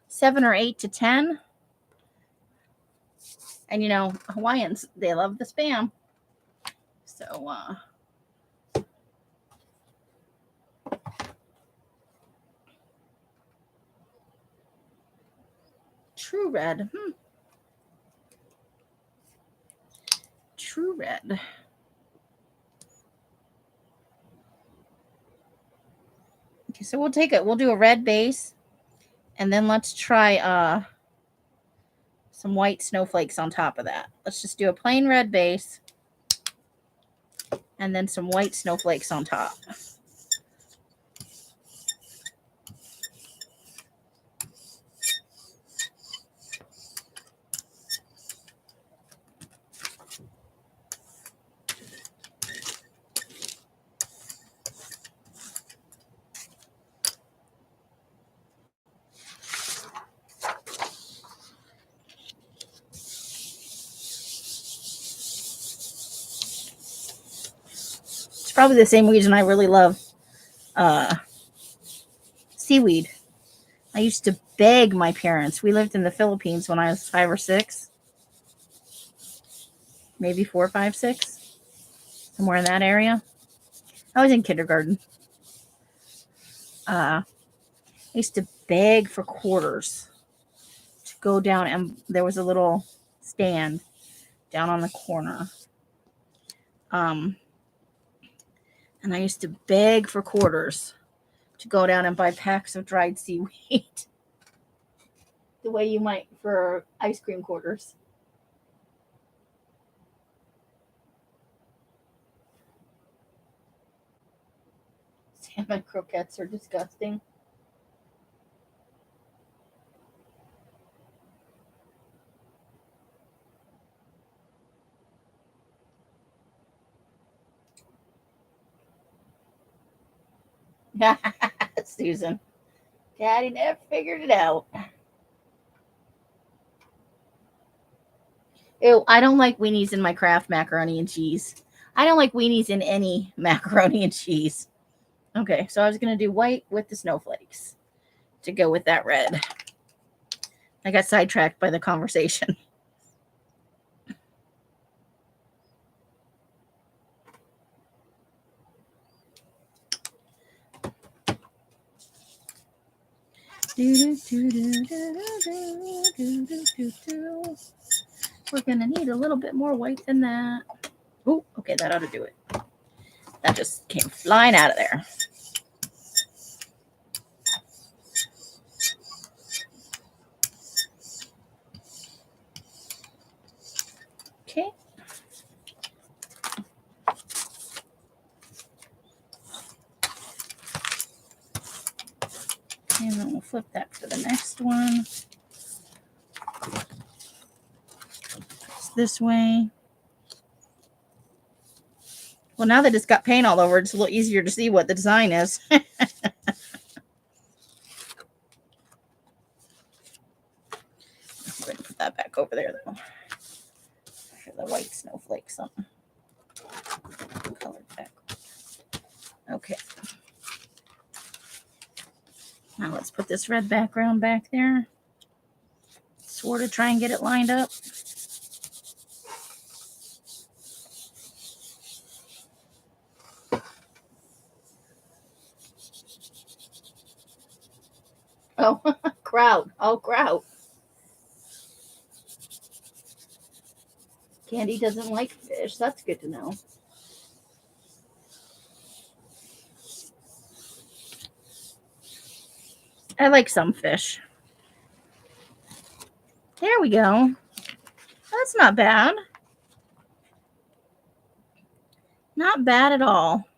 7 or 8 to 10. And Hawaiians, they love the Spam. So True Red. True Red. Okay, so we'll take it. We'll do a red base, and then let's try some white snowflakes on top of that. Let's just do a plain red base, and then some white snowflakes on top. Probably the same reason I really love seaweed. I used to beg my parents. We lived in the Philippines when I was 5 or 6. Maybe 4, 5, 6. Somewhere in that area. I was in kindergarten. I used to beg for quarters to go down, and there was a little stand down on the corner. And I used to beg for quarters to go down and buy packs of dried seaweed. The way you might for ice cream quarters. And my croquettes are disgusting. Susan. Daddy never figured it out. Ew, I don't like weenies in my Kraft macaroni and cheese. I don't like weenies in any macaroni and cheese. Okay, so I was going to do white with the snowflakes to go with that red. I got sidetracked by the conversation. We're going to need a little bit more white than that. Oh, okay, that ought to do it. That just came flying out of there. Okay. And then we'll flip that for the next one. It's this way. Well, now that it's got paint all over, it's a little easier to see what the design is. I'm going to put that back over there, though. For the white snowflake something. Colored back. Okay. Now let's put this red background back there. Sort of try and get it lined up. Oh, crowd. Oh, crowd. Candy doesn't like fish. That's good to know. I like some fish. There we go. That's not bad. Not bad at all.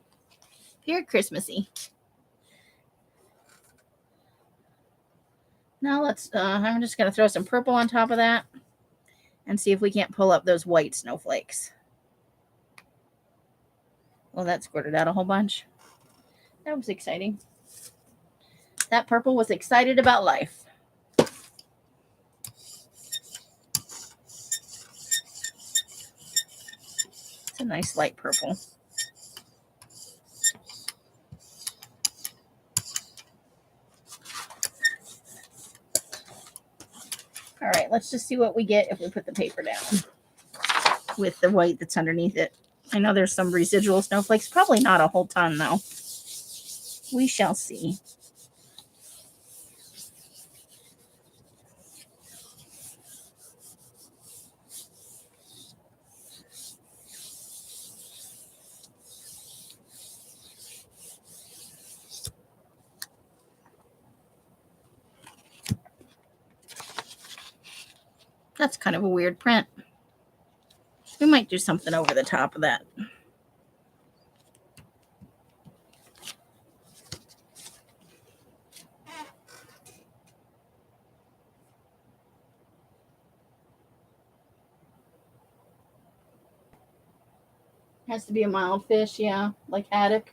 Very Christmassy. Now let's, I'm just going to throw some purple on top of that and see if we can't pull up those white snowflakes. Well, that squirted out a whole bunch. That was exciting. That purple was excited about life. It's a nice light purple. All right, let's just see what we get if we put the paper down with the white that's underneath it. I know there's some residual snowflakes. Probably not a whole ton, though. We shall see. That's kind of a weird print. We might do something over the top of that. Has to be a mild fish, yeah, like haddock.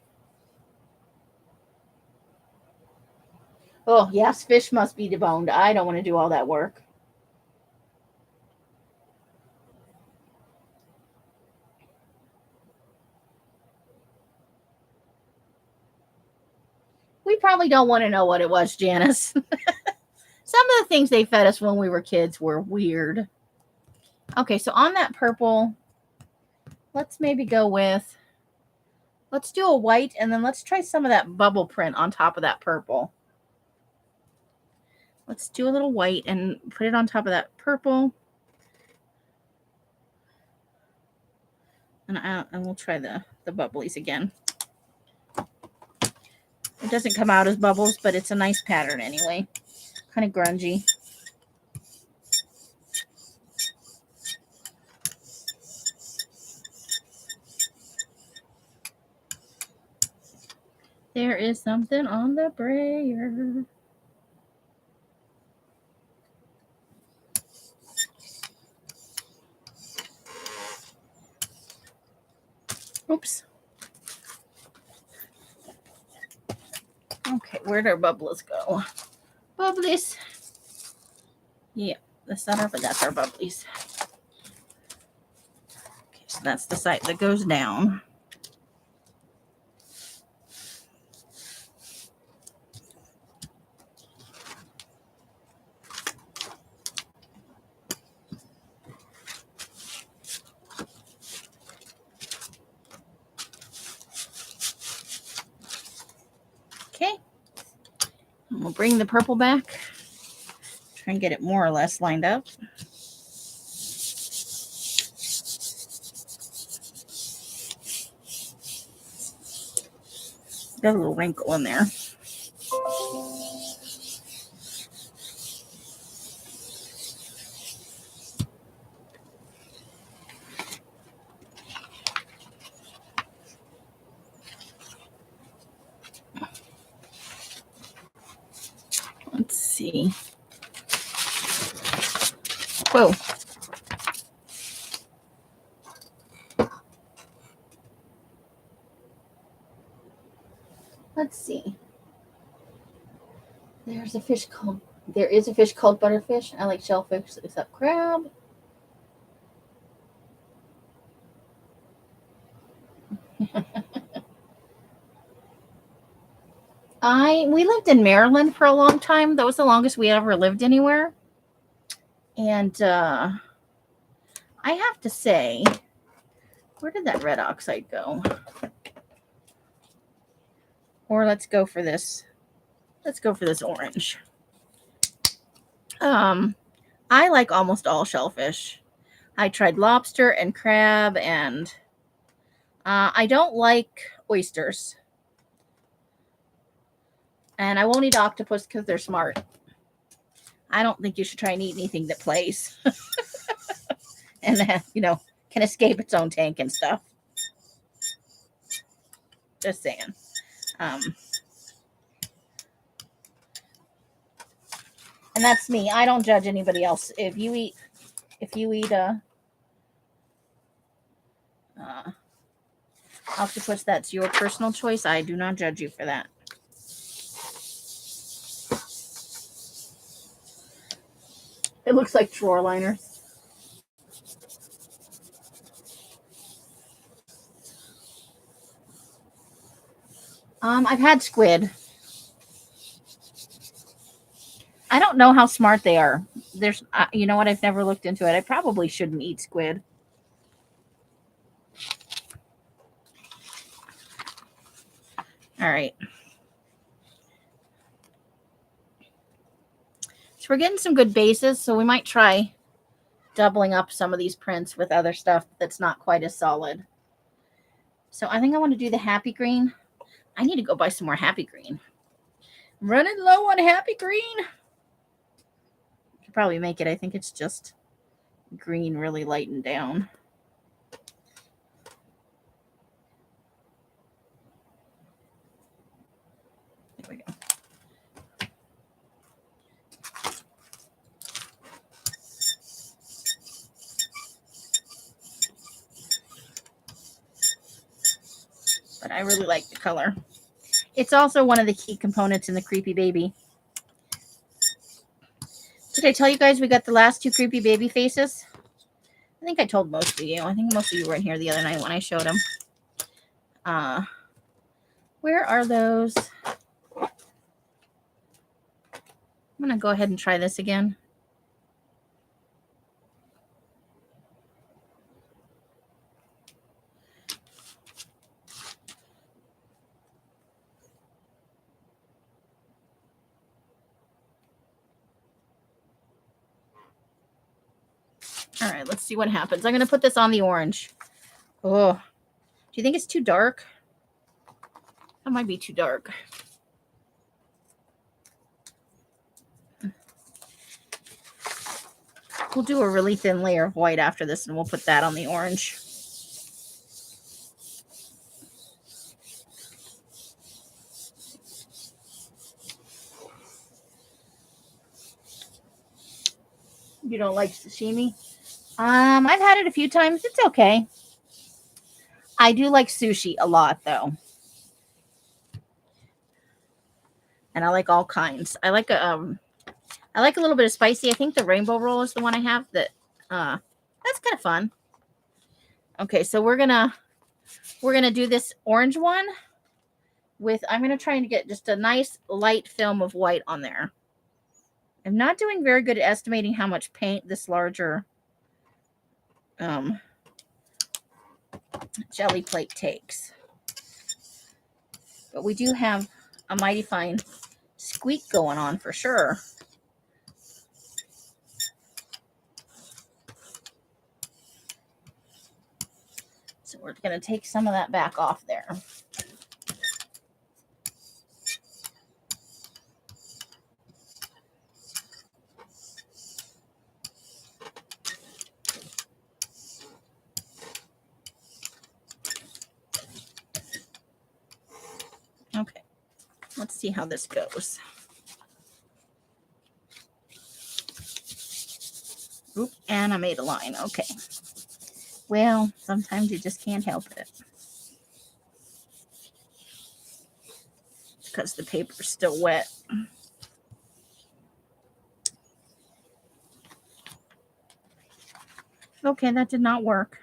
Oh, yes, fish must be deboned. I don't want to do all that work. We probably don't want to know what it was, Janice. Some of the things they fed us when we were kids were weird. Okay, so on that purple, let's maybe go with, let's do a white, and then let's try some of that bubble print on top of that purple. Let's do a little white and put it on top of that purple. And we'll try the bubblies again. It doesn't come out as bubbles, but it's a nice pattern anyway. Kind of grungy. There is something on the brayer. Oops. Okay, where'd our bubbles go? Bubblies. Yeah, the center, but that's our bubblies. Okay, so that's the side that goes down. Okay. And we'll bring the purple back. Try and get it more or less lined up. Got a little wrinkle in there. Let's see. Whoa. Let's see. There is a fish called butterfish. I like shellfish except crab. We lived in Maryland for a long time. That was the longest we ever lived anywhere. And I have to say, where did that red oxide go? Or let's go for this. Let's go for this orange. I like almost all shellfish. I tried lobster and crab, and I don't like oysters. And I won't eat octopus because they're smart. I don't think you should try and eat anything that plays. And that, can escape its own tank and stuff. Just saying. And that's me. I don't judge anybody else. If you eat octopus, that's your personal choice. I do not judge you for that. It looks like drawer liners. I've had squid. I don't know how smart they are. There's, you know what? I've never looked into it. I probably shouldn't eat squid. All right. So we're getting some good bases, so we might try doubling up some of these prints with other stuff that's not quite as solid. So I think I want to do the happy green. I need to go buy some more happy green. I'm running low on happy green. Could probably make it. I think it's just green really lightened down. There we go. But I really like the color. It's also one of the key components in the Creepy Baby. Did I tell you guys we got the last 2 Creepy Baby faces? I think I told most of you. I think most of you were in here the other night when I showed them. Where are those? I'm going to go ahead and try this again. All right, let's see what happens. I'm going to put this on the orange. Oh, do you think it's too dark? That might be too dark. We'll do a really thin layer of white after this, and we'll put that on the orange. You don't like sashimi? I've had it a few times. It's okay. I do like sushi a lot, though. And I like all kinds. I like a little bit of spicy. I think the rainbow roll is the one I have that's kind of fun. Okay, so we're gonna do this orange one with, I'm gonna try and get just a nice light film of white on there. I'm not doing very good at estimating how much paint this larger jelly plate takes. But we do have a mighty fine squeak going on for sure. So we're going to take some of that back off there. Okay, let's see how this goes. Oop, and I made a line. Okay. Well, sometimes you just can't help it. Because the paper's still wet. Okay, that did not work.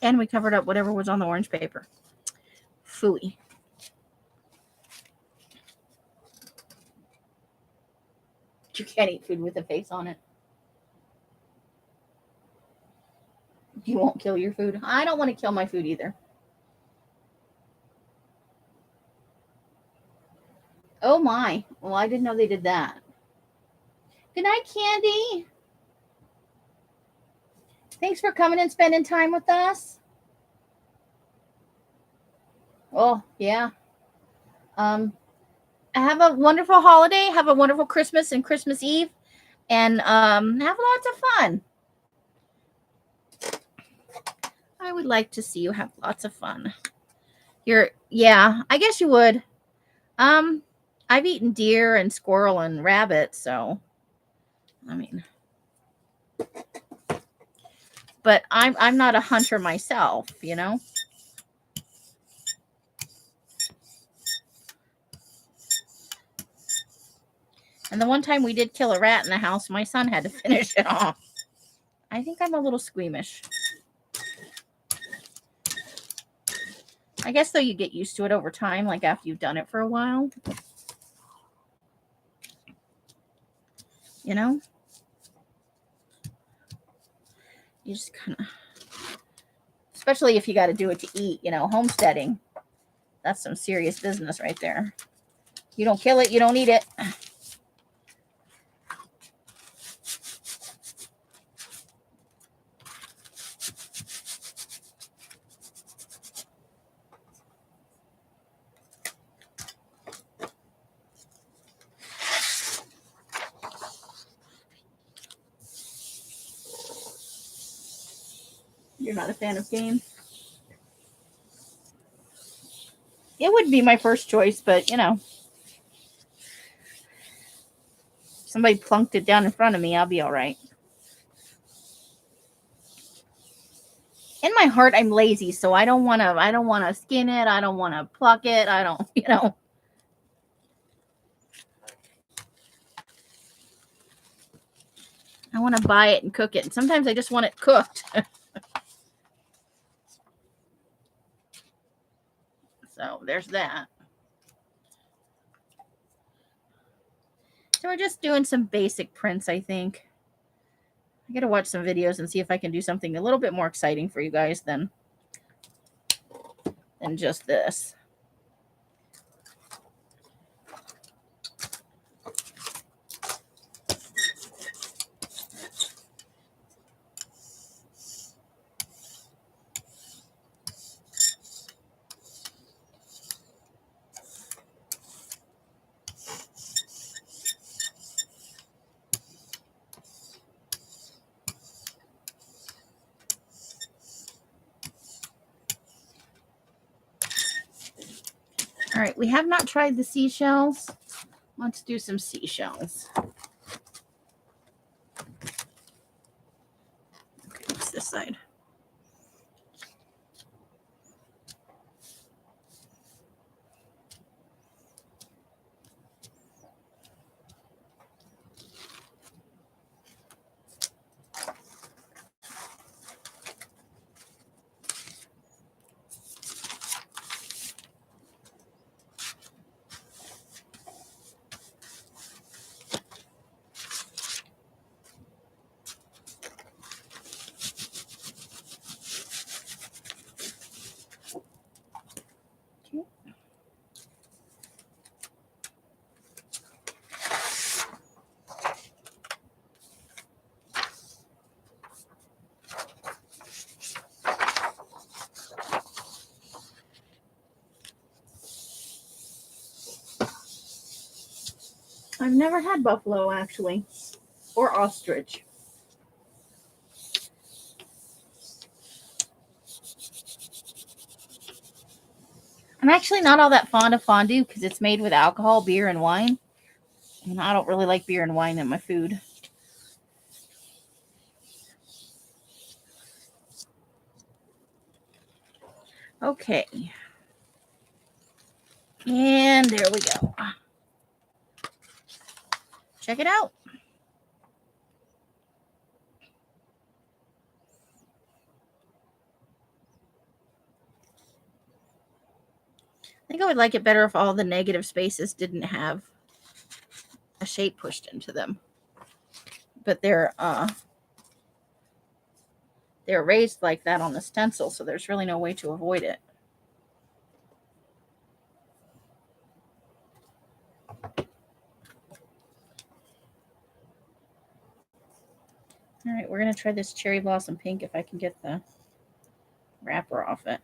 And we covered up whatever was on the orange paper. Phooey. You can't eat food with a face on it. You won't kill your food. I don't want to kill my food either. Oh my. Well, I didn't know they did that. Good night, Candy. Thanks for coming and spending time with us. Oh, yeah. Have a wonderful holiday. Have a wonderful Christmas and Christmas Eve. And have lots of fun. I would like to see you have lots of fun. Yeah, I guess you would. I've eaten deer and squirrel and rabbit, so I mean, but I'm not a hunter myself, you know. And the one time we did kill a rat in the house, my son had to finish it off. I think I'm a little squeamish. I guess, though, you get used to it over time, like after you've done it for a while. You know? You just kind of... Especially if you got to do it to eat, you know, homesteading. That's some serious business right there. You don't kill it, you don't eat it. You're not a fan of game? It would be my first choice, but, you know. If somebody plunked it down in front of me, I'll be all right. In my heart, I'm lazy, so I don't want to skin it. I don't want to pluck it. I don't, you know. I want to buy it and cook it. And sometimes I just want it cooked. So there's that. So we're just doing some basic prints, I think. I got to watch some videos and see if I can do something a little bit more exciting for you guys than just this. All right, we have not tried the seashells. Let's do some seashells. side. I've never had buffalo, actually, or ostrich. I'm actually not all that fond of fondue because it's made with alcohol, beer, and wine. And I don't really like beer and wine in my food. Okay. And there we go. Check it out. I think I would like it better if all the negative spaces didn't have a shape pushed into them. But they're raised like that on the stencil, so there's really no way to avoid it. All right, we're going to try this cherry blossom pink if I can get the wrapper off it.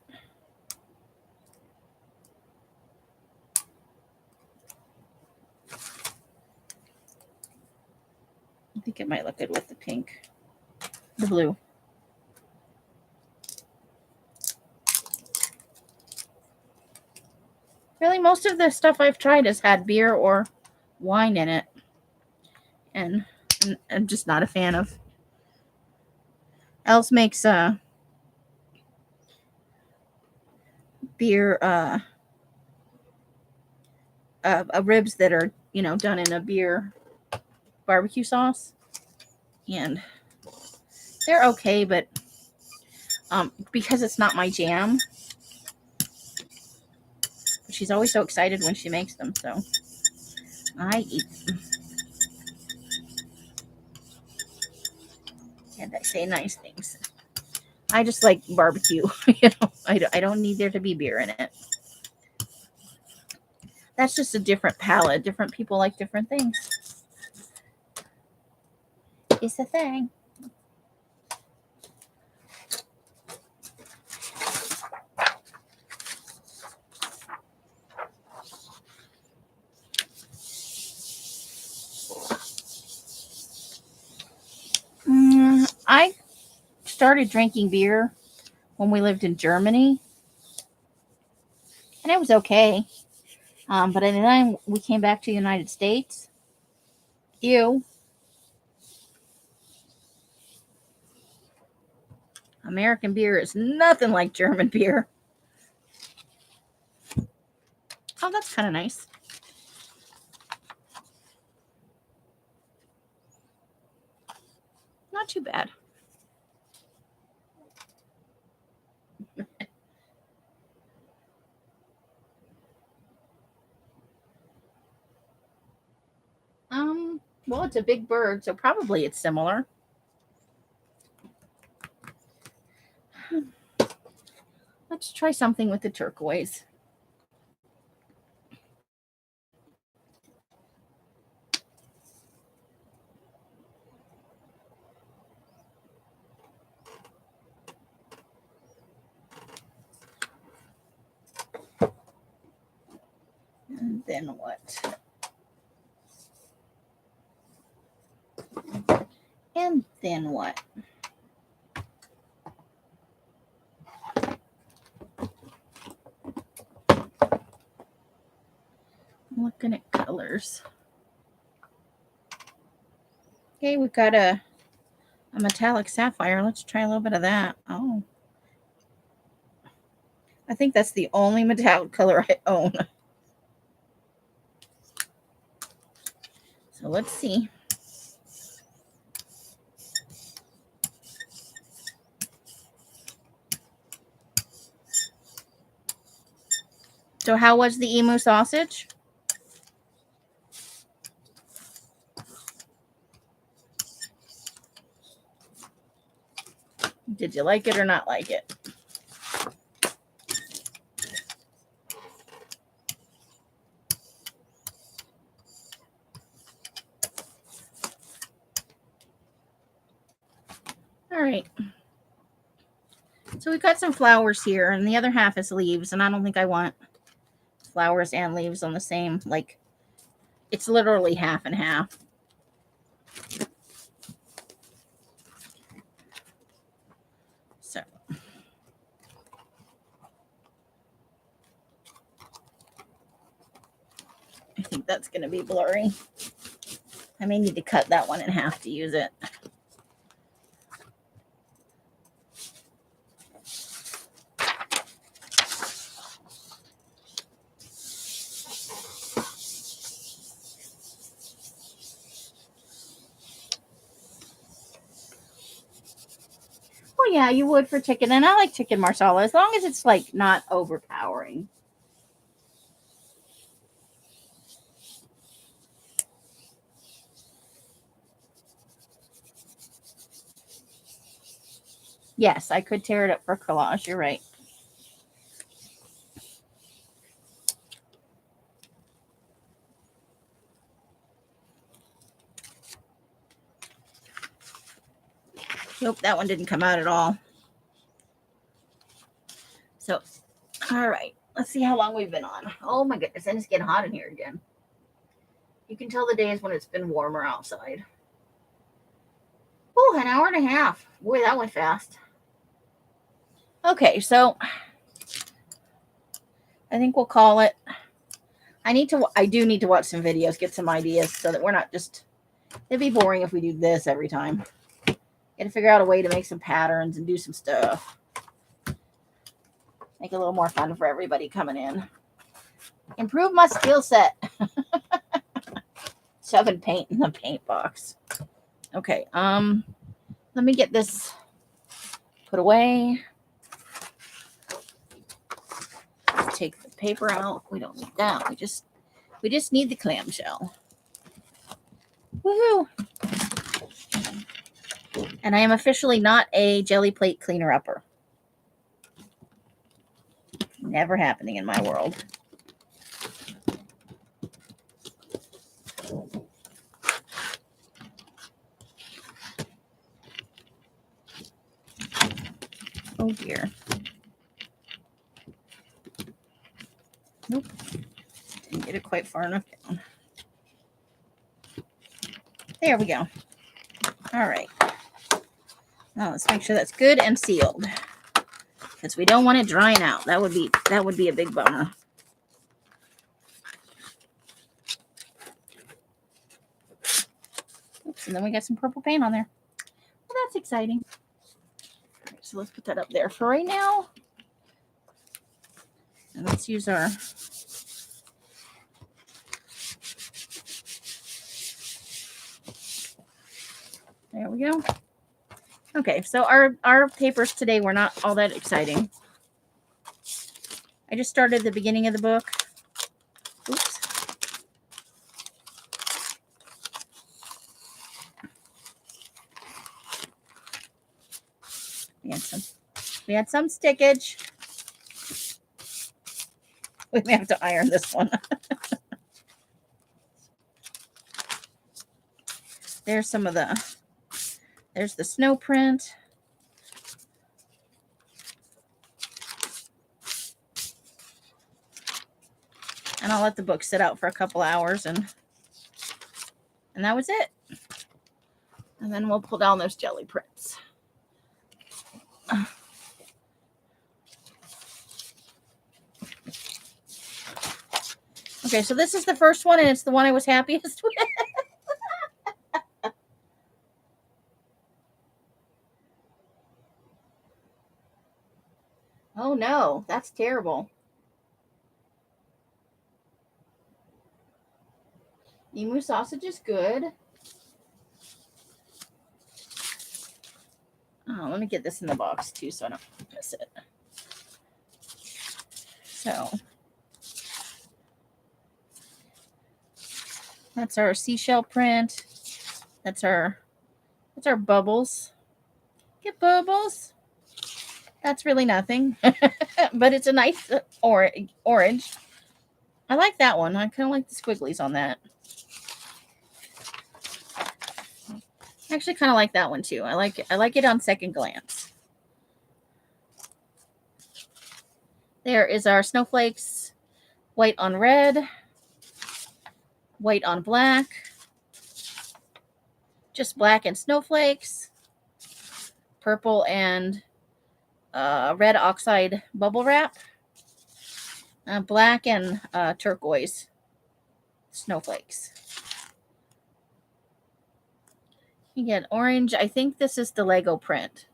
I think it might look good with the pink, the blue. Really, most of the stuff I've tried has had beer or wine in it. And I'm just not a fan of. Else makes beer ribs that are, done in a beer barbecue sauce. And they're okay, but because it's not my jam. She's always so excited when she makes them, so I eat them. And I say nice things. I just like barbecue. I don't need there to be beer in it. That's just a different palate. Different people like different things. It's a thing. I started drinking beer when we lived in Germany, and it was okay. But then we came back to the United States. Ew. American beer is nothing like German beer. Oh, that's kind of nice. Not too bad. Well, it's a big bird, so probably it's similar. Let's try something with the turquoise. And then what? And then what? I'm looking at colors. Okay, we've got a A metallic sapphire. Let's try a little bit of that. Oh. I think that's the only metallic color I own. So let's see. So how was the emu sausage? Did you like it or not like it? All right. So we've got some flowers here, and the other half is leaves, and I don't think I want flowers and leaves on the same, like, it's literally half and half. So I think that's going to be blurry. I may need to cut that one in half to use it. Well, yeah, you would for chicken, and I like chicken marsala as long as it's like not overpowering. Yes, I could tear it up for collage. You're right. Nope, that one didn't come out at all. So, all right. Let's see how long we've been on. Oh my goodness, and it's getting hot in here again. You can tell the days when it's been warmer outside. Oh, an hour and a half. Boy, that went fast. Okay, so I think we'll call it. I do need to watch some videos, get some ideas so that we're not just, it'd be boring if we do this every time. Got to figure out a way to make some patterns and do some stuff. Make it a little more fun for everybody coming in. Improve my skill set. Shoving paint in the paint box. Okay, let me get this put away. Let's take the paper out. We don't need that. We just need the clamshell. Woohoo! And I am officially not a jelly plate cleaner upper. Never happening in my world. Oh dear. Nope. Didn't get it quite far enough down. There we go. All right. Now let's make sure that's good and sealed, because we don't want it drying out. That would be a big bummer. Oops, and then we got some purple paint on there. Well, that's exciting. All right, so let's put that up there for right now. And let's use our there we go. Okay, so our papers today were not all that exciting. I just started the beginning of the book. Oops. We had some stickage. We may have to iron this one. There's some of there's the snow print. And I'll let the book sit out for a couple hours, and that was it. And then we'll pull down those jelly prints. Okay, so this is the first one, and it's the one I was happiest with. no, that's terrible. Emu sausage is good. Oh, let me get this in the box too so I don't miss it. So that's our seashell print. That's our bubbles. Get bubbles. That's really nothing, but it's a nice orange. I like that one. I kind of like the squigglies on that. I actually kind of like that one too. I like it on second glance. There is our snowflakes, white on red, white on black, just black and snowflakes, purple and red oxide bubble wrap, black and turquoise snowflakes. You get orange. I think this is the Lego print.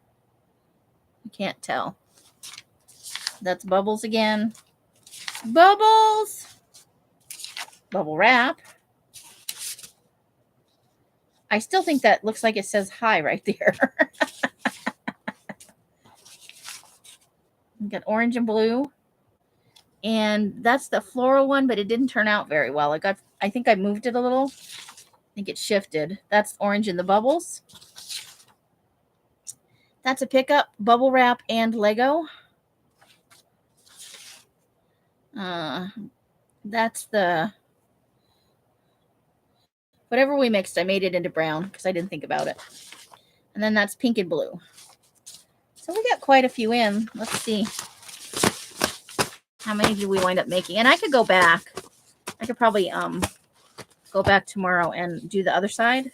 I can't tell. That's bubbles again. Bubbles! Bubble wrap. I still think that looks like it says hi right there. You got orange and blue. And that's the floral one, but it didn't turn out very well. I think I moved it a little. I think it shifted. That's orange in the bubbles. That's a pickup, bubble wrap, and Lego. That's the whatever we mixed. I made it into brown because I didn't think about it. And then that's pink and blue. So we got quite a few in. Let's see. How many did we wind up making? And I could go back. I could probably go back tomorrow and do the other side.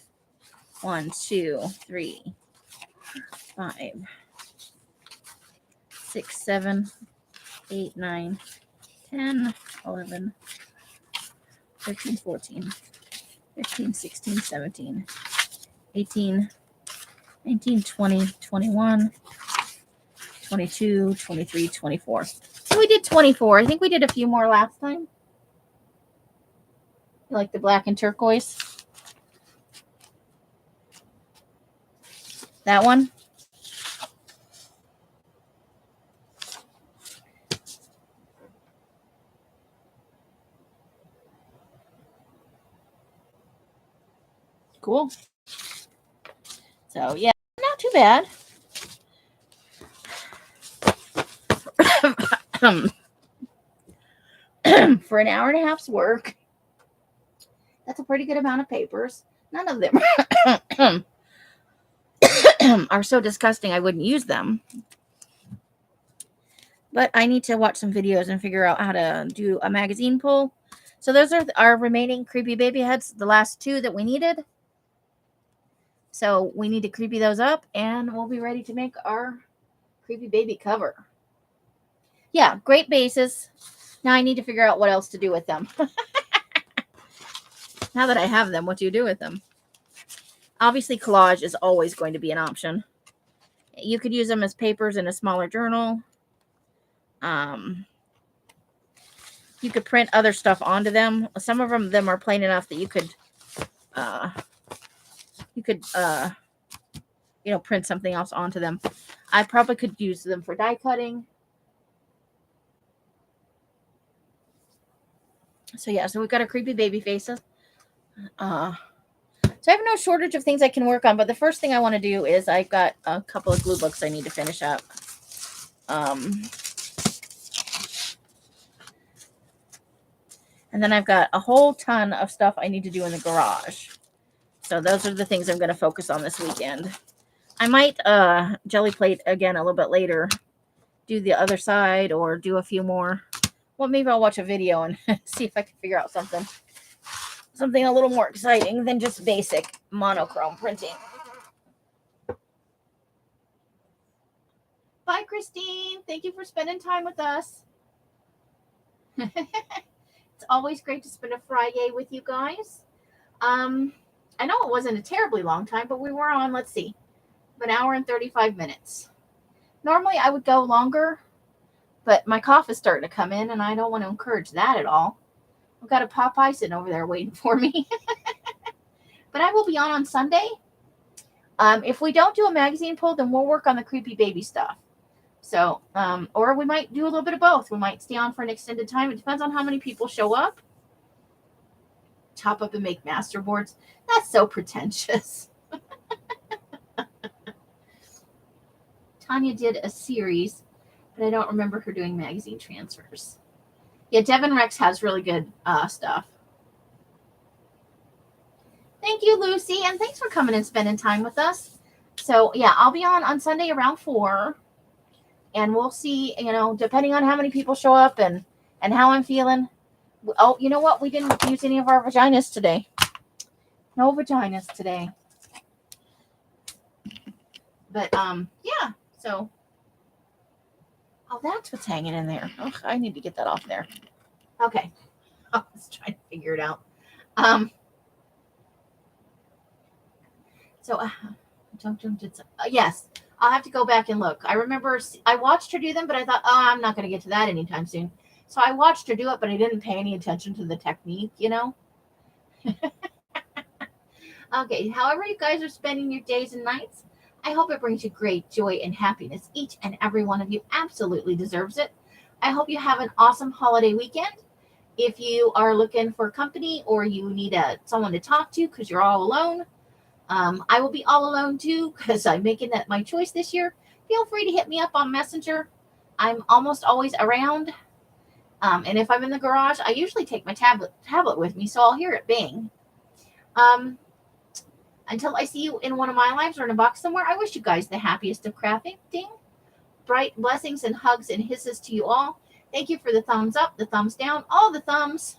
1, 2, 3, 5, 6, 7, 8, 9, 10, 11, 13, 14, 15, 16, 17, 18, 19, 20, 21, 22, 23, 24. So we did 24. I think we did a few more last time. You like the black and turquoise? That one? Cool. So, yeah, not too bad. For an hour and a half's work, that's a pretty good amount of papers. None of them are so disgusting I wouldn't use them. But I need to watch some videos and figure out how to do a magazine pull. So those are our remaining creepy baby heads, the last two that we needed. So we need to creepy those up, and we'll be ready to make our creepy baby cover. Yeah, great bases. Now I need to figure out what else to do with them. Now that I have them, what do you do with them? Obviously, collage is always going to be an option. You could use them as papers in a smaller journal. You could print other stuff onto them. Some of them are plain enough that you could print something else onto them. I probably could use them for die cutting. So yeah, so we've got our creepy baby faces. So I have no shortage of things I can work on, but the first thing I want to do is I've got a couple of glue books I need to finish up. And then I've got a whole ton of stuff I need to do in the garage. So those are the things I'm going to focus on this weekend. I might jelly plate again a little bit later, do the other side or do a few more. Well, maybe I'll watch a video and see if I can figure out something a little more exciting than just basic monochrome printing. Bye, Christine. Thank you for spending time with us. It's always great to spend a Fri-Yay with you guys. I know it wasn't a terribly long time, but we were on, let's see, an hour and 35 minutes. Normally I would go longer, But my cough is starting to come in, and I don't want to encourage that at all. I've got a Popeye sitting over there waiting for me. But I will be on Sunday. If we don't do a magazine pull, then we'll work on the creepy baby stuff. So, or we might do a little bit of both. We might stay on for an extended time. It depends on how many people show up. Chop up and make master boards. That's so pretentious. Tanya did a series, but I don't remember her doing magazine transfers. Yeah, Devin Rex has really good stuff. Thank you, Lucy, and thanks for coming and spending time with us. So, yeah, I'll be on Sunday around 4, and we'll see, depending on how many people show up and how I'm feeling. Oh, you know what? We didn't use any of our vaginas today. No vaginas today. But, yeah, so. Oh, that's what's hanging in there. Oh, I need to get that off there. Okay. I was trying to figure it out. So, yes, I'll have to go back and look. I remember I watched her do them, but I thought, I'm not going to get to that anytime soon. So I watched her do it, but I didn't pay any attention to the technique, Okay, however you guys are spending your days and nights, I hope it brings you great joy and happiness. Each and every one of you absolutely deserves it. I hope you have an awesome holiday weekend. If you are looking for company or you need someone to talk to because you're all alone, I will be all alone too because I'm making that my choice this year. Feel free to hit me up on Messenger. I'm almost always around. And if I'm in the garage, I usually take my tablet with me, so I'll hear it bing. Until I see you in one of my lives or in a box somewhere, I wish you guys the happiest of crafting. Bright blessings and hugs and hisses to you all. Thank you for the thumbs up, the thumbs down, all the thumbs.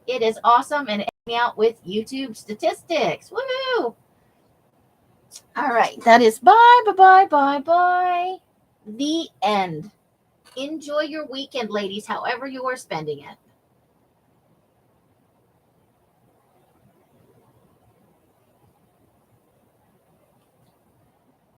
It is awesome and hanging out with YouTube statistics. Woohoo! All right, that is bye. The end. Enjoy your weekend, ladies, however you are spending it.